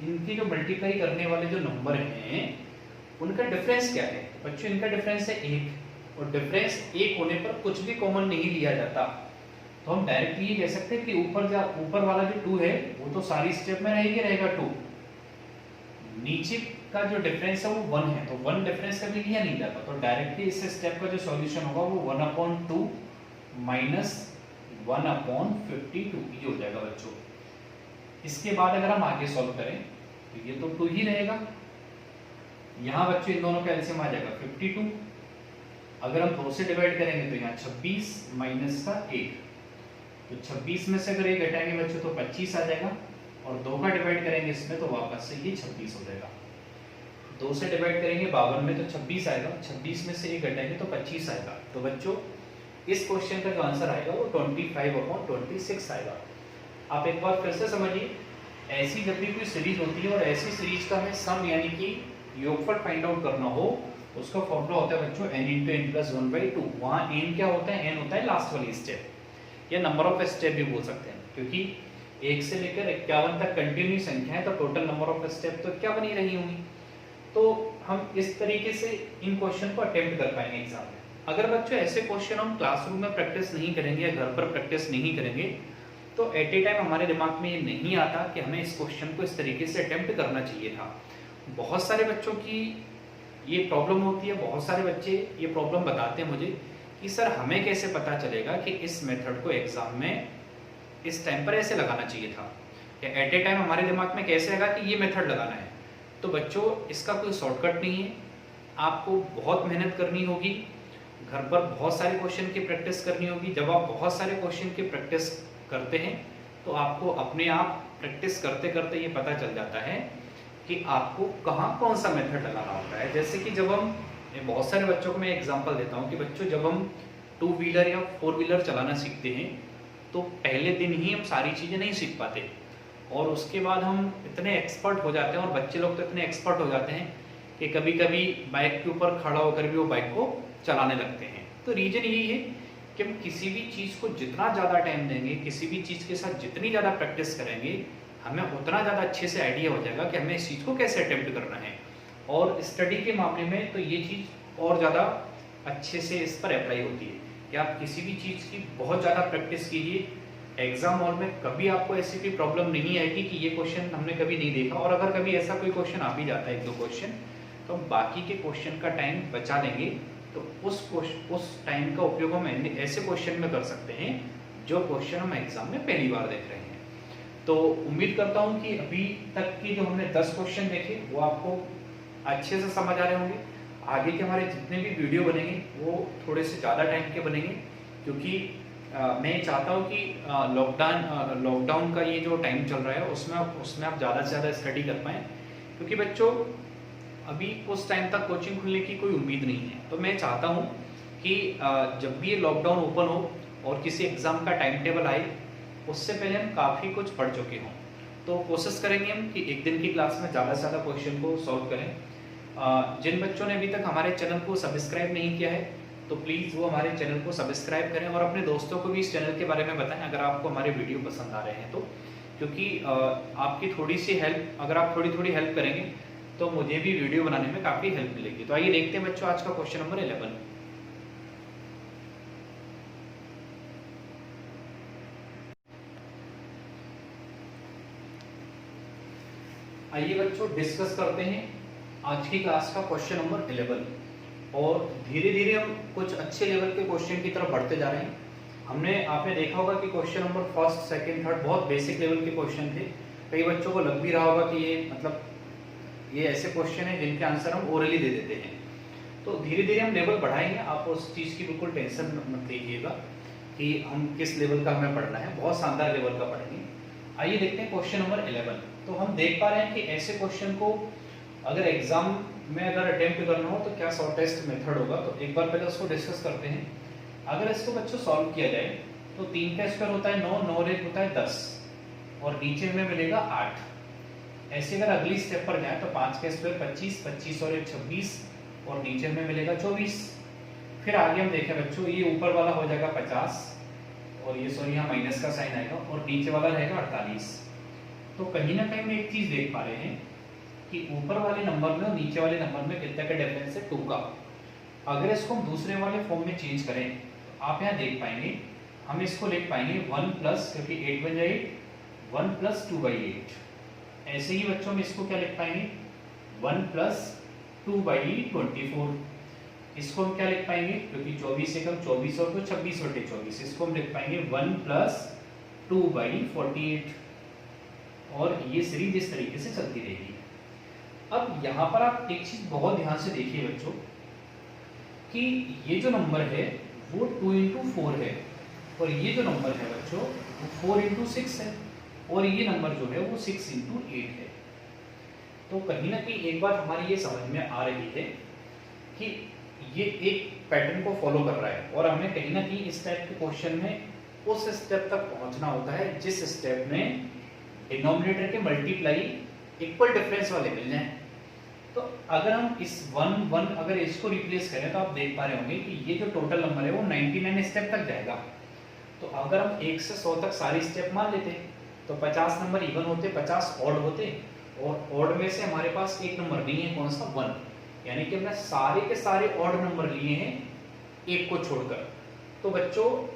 A: इनके जो मल्टीप्लाई करने वाले जो नंबर हैं उनका डिफरेंस क्या है बच्चों, इनका डिफरेंस है 1, और डिफरेंस 1 होने पर कुछ भी कॉमन नहीं लिया जाता। तो हम डायरेक्टली ये कह सकते हैं कि ऊपर वाला जो 2 है वो तो सारी स्टेप में रहेगा 2, नीचे का जो डिफरेंस है वो 1 है, तो 1 डिफरेंस कभी लिया नहीं जाता। तो डायरेक्टली इस स्टेप का जो सॉल्यूशन होगा वो 1/2 - 1/52 ये हो जाएगा बच्चों। इसके बाद अगर हम आगे सॉल्व करें तो ये तो 2 ही रहेगा, यहाँ बच्चों इन दोनों का एलसीएम आ जाएगा 52। अगर हम 2 से डिवाइड करेंगे तो यहाँ 26 माइनस का 1, तो 26 में से अगर 1 घटाएंगे बच्चों तो 25 आ जाएगा, और 2 का डिवाइड करेंगे इसमें तो वापस से ये 26 हो जाएगा। 2 से डिवाइड करेंगे 52 में तो 26 आएगा, 26 में से 1 घटाएंगे तो 25 आएगा। तो बच्चों इस क्वेश्चन का जो आंसर आएगा वो 25/26 आएगा। आप एक बार फिर से समझिए, ऐसी जब भी कोई सीरीज होती है और ऐसी सीरीज का हमें सम यानी कि योगफल फाइंड आउट करना हो, उसका फॉर्मूला होता है बच्चों n × n + 1/2। वहाँ n क्या होता है? n होता है लास्ट वाली स्टेप या नंबर ऑफ स्टेप भी बोल सकते हैं, क्योंकि 1 से लेकर 51 तक कंटिन्यू संख्या है तो टोटल नंबर ऑफ स्टेप तो क्या बनी रही होंगी। तो हम इस तरीके से इन क्वेश्चन को अटेम्प्ट कर पाएंगे एग्जाम में। अगर बच्चों ऐसे क्वेश्चन हम क्लासरूम में प्रैक्टिस नहीं करेंगे या घर पर प्रैक्टिस नहीं करेंगे तो एट ए टाइम हमारे दिमाग में ये नहीं आता कि हमें इस क्वेश्चन को इस तरीके से अटेम्प्ट करना चाहिए था। बहुत सारे बच्चों की ये प्रॉब्लम होती है, बहुत सारे बच्चे ये प्रॉब्लम बताते हैं मुझे कि सर हमें कैसे पता चलेगा कि इस मेथड को एग्जाम में इस टाइम पर ऐसे लगाना चाहिए था, या एट ए टाइम हमारे दिमाग में कैसे आएगा कि ये मेथड लगाना है। तो बच्चों इसका कोई शॉर्टकट नहीं है, आपको बहुत मेहनत करनी होगी, घर पर बहुत सारे क्वेश्चन की प्रैक्टिस करनी होगी। जब आप बहुत सारे क्वेश्चन की प्रैक्टिस करते हैं तो आपको अपने आप प्रैक्टिस करते करते ये पता चल जाता है कि आपको कहाँ कौन सा मेथड लगाना होता है। जैसे कि जब हम बहुत सारे बच्चों को मैं एग्जांपल देता हूँ कि बच्चों जब हम 2 व्हीलर या 4 व्हीलर चलाना सीखते हैं तो पहले दिन ही हम सारी चीज़ें नहीं सीख पाते और उसके बाद हम इतने एक्सपर्ट हो जाते हैं, और बच्चे लोग तो इतने एक्सपर्ट हो जाते हैं कि कभी कभी बाइक के ऊपर खड़ा होकर भी वो बाइक को चलाने लगते हैं। तो रीजन यही है कि हम किसी भी चीज़ को जितना ज़्यादा टाइम देंगे, किसी भी चीज़ के साथ जितनी ज़्यादा प्रैक्टिस करेंगे, हमें उतना ज़्यादा अच्छे से आइडिया हो जाएगा कि हमें इस चीज़ को कैसे अटेम्प्ट करना है। और स्टडी के मामले में तो ये चीज़ और ज़्यादा अच्छे से इस पर अप्लाई होती है कि आप किसी भी चीज़ की बहुत ज़्यादा प्रैक्टिस कीजिए। एग्जाम हॉल में कभी आपको ऐसी कोई प्रॉब्लम नहीं आएगी कि ये क्वेश्चन हमने कभी नहीं देखा, और अगर कभी ऐसा कोई क्वेश्चन आ भी जाता है 1-2 क्वेश्चन, तो हम बाकी के क्वेश्चन का टाइम बचा लेंगे। तो उस टाइम का उपयोग हम ऐसे क्वेश्चन में कर सकते हैं जो क्वेश्चन हम एग्जाम में पहली बार देख रहे हैं। तो उम्मीद करता हूं कि अभी तक की जो हमने 10 क्वेश्चन देखे वो आपको अच्छे से समझ आ रहे होंगे। आगे के हमारे जितने भी वीडियो बनेंगे वो थोड़े से ज़्यादा टाइम के बनेंगे, क्योंकि मैं चाहता हूँ कि लॉकडाउन का ये जो टाइम चल रहा है उसमें आप ज़्यादा से ज़्यादा स्टडी कर पाएँ, क्योंकि बच्चों अभी उस टाइम तक कोचिंग खुलने की कोई उम्मीद नहीं है। तो मैं चाहता हूँ कि जब भी ये लॉकडाउन ओपन हो और किसी एग्ज़ाम का टाइम टेबल आए, उससे पहले हम काफ़ी कुछ पढ़ चुके हों। तो कोशिश करेंगे हम कि एक दिन की क्लास में ज़्यादा से ज़्यादा क्वेश्चन को सॉल्व करें। जिन बच्चों ने अभी तक हमारे चैनल को सब्सक्राइब नहीं किया है तो प्लीज़ वो हमारे चैनल को सब्सक्राइब करें और अपने दोस्तों को भी इस चैनल के बारे में बताएं अगर आपको हमारे वीडियो पसंद आ रहे हैं तो, क्योंकि आपकी थोड़ी सी हेल्प, अगर आप थोड़ी हेल्प करेंगे तो मुझे भी वीडियो बनाने में काफ़ी हेल्प मिलेगी। तो आइए देखते हैं बच्चों आज का क्वेश्चन नंबर 11। आइए बच्चों डिस्कस करते हैं आज की क्लास का क्वेश्चन नंबर 11, और धीरे धीरे हम कुछ अच्छे लेवल के क्वेश्चन की तरफ बढ़ते जा रहे हैं। आपने देखा होगा कि question number 1st, 2nd, 3rd बहुत बेसिक लेवल के क्वेश्चन थे। कई बच्चों को लग भी रहा होगा कि ये ऐसे क्वेश्चन है जिनके आंसर हम ओरली दे देते हैं। तो धीरे धीरे हम लेवल बढ़ाएंगे, आप उस चीज़ की बिल्कुल टेंशन मत लीजिएगा कि हम किस लेवल का हमें पढ़ना है, बहुत शानदार लेवल का पढ़ेंगे। आइए देखते हैं क्वेश्चन नंबर 11। तो हम देख पा रहे हैं कि ऐसे क्वेश्चन को अगर एग्जाम में अटेम्प्ट करना हो तो क्या शॉर्टेस्ट मेथड होगा। तो एक बार पहले उसको डिस्कस करते हैं। अगर इसको बच्चों सॉल्व किया जाए तो 3 का स्क्वायर होता है 9, 9 और 1 होता है 10, और नीचे में मिलेगा 8। ऐसे अगर अगली स्टेप पर जाए तो 5 का स्क्वायर 25, 25 और 1 26, और नीचे में मिलेगा 24। फिर आगे हम देखें बच्चों, ये ऊपर वाला हो जाएगा 50, और ये सॉरी यहाँ माइनस का साइन आएगा, और नीचे वाला रहेगा 48। तो कहीं ना कहीं हम एक चीज देख पा रहे हैं कि ऊपर वाले नंबर में और नीचे वाले नंबर में कितना का डिफरेंस है, 2 का। अगर इसको हम दूसरे वाले फॉर्म में चेंज करें तो आप यहाँ देख पाएंगे, हम इसको लिख पाएंगे 1 प्लस, क्योंकि 8 बन जाए 1 प्लस 2/8। ऐसे ही बच्चों में इसको क्या लिख पाएंगे 1 प्लस 2/24। इसको हम क्या लिख पाएंगे, क्योंकि 24 से कम 24 और तो 26/24, इसको हम लिख पाएंगे 1 प्लस 2/48। और ये सीरीज इस तरीके से चलती रहेगी। अब यहाँ पर आप एक चीज बहुत ध्यान से देखिए बच्चों कि ये जो नंबर है वो 2 × 4 है, और ये जो नंबर है बच्चों वो 4 × 6 है, और ये नंबर जो है वो 6 × 8 है। तो कहीं ना कहीं एक बात हमारी ये समझ में आ रही है कि ये एक पैटर्न को फॉलो कर रहा है और हमें कहीं ना कहीं इस टाइप के क्वेश्चन में उस स्टेप तक पहुंचना होता है जिस स्टेप में डिनोमिनेटर के मल्टीप्लाई इक्वल डिफरेंस वाले मिल जाएं। तो अगर हम इस 1 अगर इसको रिप्लेस करें तो आप देख पा रहे होंगे कि ये जो टोटल नंबर है वो 99 स्टेप तक जाएगा। तो अगर हम 1 से 100 तक सारी स्टेप मान लेते तो 50 नंबर इवन होते, 50 ऑड होते, और ऑड में से हमारे पास एक नंबर नहीं है, कौन सा 1, यानी कि हमने सारे के सारे ऑड नंबर लिए हैं एक को छोड़कर। तो बच्चों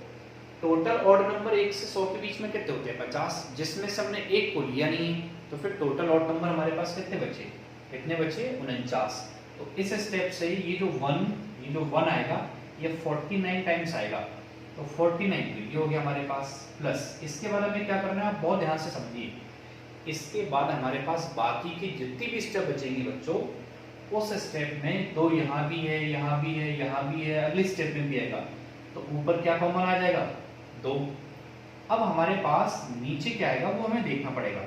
A: टोटल ऑड नंबर 1 से 100 के बीच में कितने होते हैं 50, जिसमें से हमने एक को लिया नहीं है, तो फिर टोटल ऑड नंबर हमारे पास कितने बचे 49। तो इस स्टेप से ये जो 1 आएगा ये 49 टाइम्स आएगा, तो 49 ये हो गया हमारे पास। प्लस इसके बाद हमें क्या करना है, आप बहुत ध्यान से समझिए। इसके बाद हमारे पास बाकी की जितनी भी स्टेप बचेंगी बच्चों, उस स्टेप में 2 यहाँ भी है, यहाँ भी है, यहाँ भी है, अगली स्टेप में भी आएगा, तो ऊपर क्या कॉमन आ जाएगा 2। अब हमारे पास नीचे क्या आएगा वो हमें देखना पड़ेगा।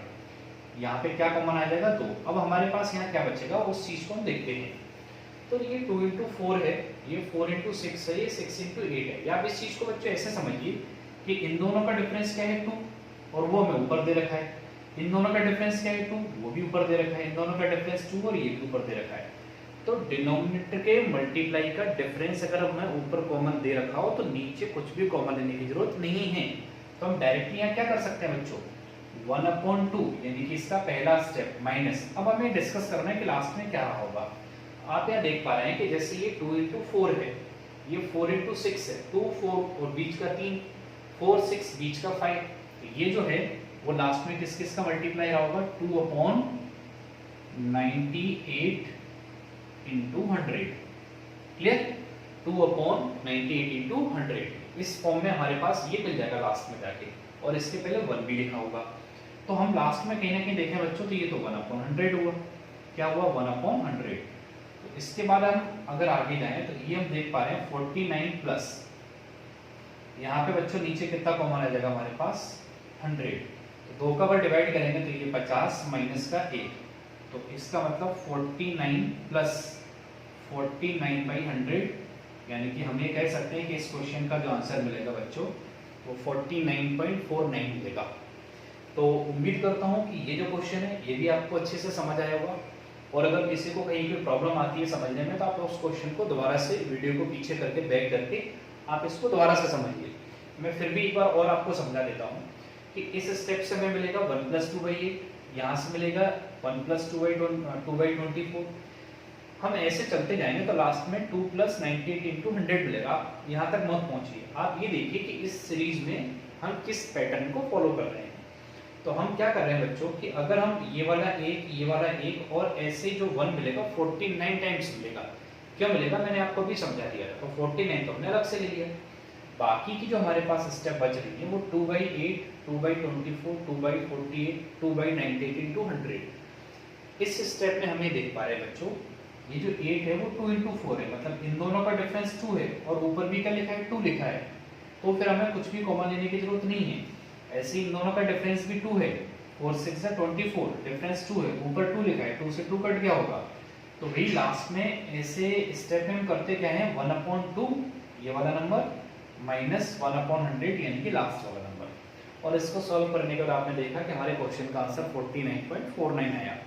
A: यहाँ पे क्या कॉमन आ जाएगा 2। अब हमारे पास यहाँ क्या बचेगा उस चीज को हम देखते हैं। तो ये 2 into 4 है, ये 4 into 6 है, ये 6 into 8 है। या आप इस चीज को बच्चों ऐसे समझिए कि इन दोनों का डिफरेंस क्या है 2, और वो हमें ऊपर दे रखा है। इन दोनों का डिफरेंस क्या है 2, वो भी ऊपर दे रखा है। इन दोनों का डिफरेंस 2 और ये भी ऊपर दे रखा है। तो डिनोमिनेटर के मल्टीप्लाई का डिफरेंस अगर हमें ऊपर कॉमन दे रखा हो तो नीचे कुछ भी कॉमन लेने की जरूरत नहीं है। तो हम डायरेक्टली यहाँ क्या कर सकते हैं बच्चों, 1/2 यानी कि इसका पहला स्टेप माइनस। अब हमें डिस्कस करना है कि लास्ट में क्या होगा। आप यहाँ देख पा रहे हैं कि जैसे ये 2 into 4 है, ये 4 into 6 है, 2 4 और बीच का 3, 4 6 बीच का 5, तो ये जो है वो लास्ट में किस किस का मल्टीप्लाई रहा होगा 2/98 into 100। क्लियर, 2/98 into 100 इस फॉर्म में हमारे पास ये मिल जाएगा लास्ट में जाके, और इसके पहले 1 भी लिखा होगा। तो हम लास्ट में कहीं ना कहीं देखें बच्चों तो ये तो 1/100 हुआ। क्या हुआ 1/100। तो इसके बाद हम अगर आगे जाएं तो ये हम देख पा रहे हैं 49 प्लस, यहाँ पे बच्चों नीचे कितना कॉमन आ जाएगा हमारे पास 100। तो 2 का अगर डिवाइड करेंगे तो ये 50 माइनस का 1, तो इसका मतलब 49 प्लस 49/100, यानी कि हम ये कह सकते हैं कि इस क्वेश्चन का जो आंसर मिलेगा बच्चों वो 49.49 मिलेगा। तो उम्मीद करता हूँ कि ये जो क्वेश्चन है ये भी आपको अच्छे से समझ आया होगा, और अगर किसी को कहीं कोई प्रॉब्लम आती है समझने में तो आप उस क्वेश्चन को दोबारा से वीडियो को पीछे करके बैक करके आप इसको दोबारा से समझिए। मैं फिर भी एक बार और आपको समझा देता हूँ कि इस स्टेप से हमें मिलेगा 1 + 2/8, यहाँ से मिलेगा 1 + 2/24। हम ऐसे चलते जाएंगे तो लास्ट में 2 + 98 into 100 मिलेगा। आप यहाँ तक मत पहुँचिए, आप ये देखिए कि इस सीरीज में हम किस पैटर्न को फॉलो कर रहे हैं। तो हम क्या कर रहे हैं बच्चों कि अगर हम ये वाला एक और ऐसे जो 1 मिलेगा 49 टाइम्स मिलेगा। क्यों मिलेगा मैंने आपको भी समझा दिया था, तो 49 तो हमने अलग से ले लिया। बाकी की जो हमारे पास स्टेप बच रही है वो 2/8, 2/24, 2/48, 2/98 into 100। इस स्टेप में हम ये देख पा रहे हैं बच्चों, ये जो 8 है वो 2 into 4 है, मतलब इन दोनों का डिफरेंस 2 है, और ऊपर भी क्या लिखा है 2 लिखा है, तो फिर हमें कुछ भी कॉमन लेने की जरूरत नहीं है। ऐसे इन दोनों का डिफरेंस भी 2 है, 4 6 है 24, डिफरेंस 2 है, ऊपर 2 लिखा है, 2 से 2 कट गया होगा। तो भाई लास्ट में ऐसे स्टेप में हम करते क्या है 1/2 ये वाला नंबर माइनस 1/100 यानी कि लास्ट वाला नंबर, और इसको सॉल्व करने के बाद आपने देखा कि हमारे क्वेश्चन का आंसर 49.49 आया।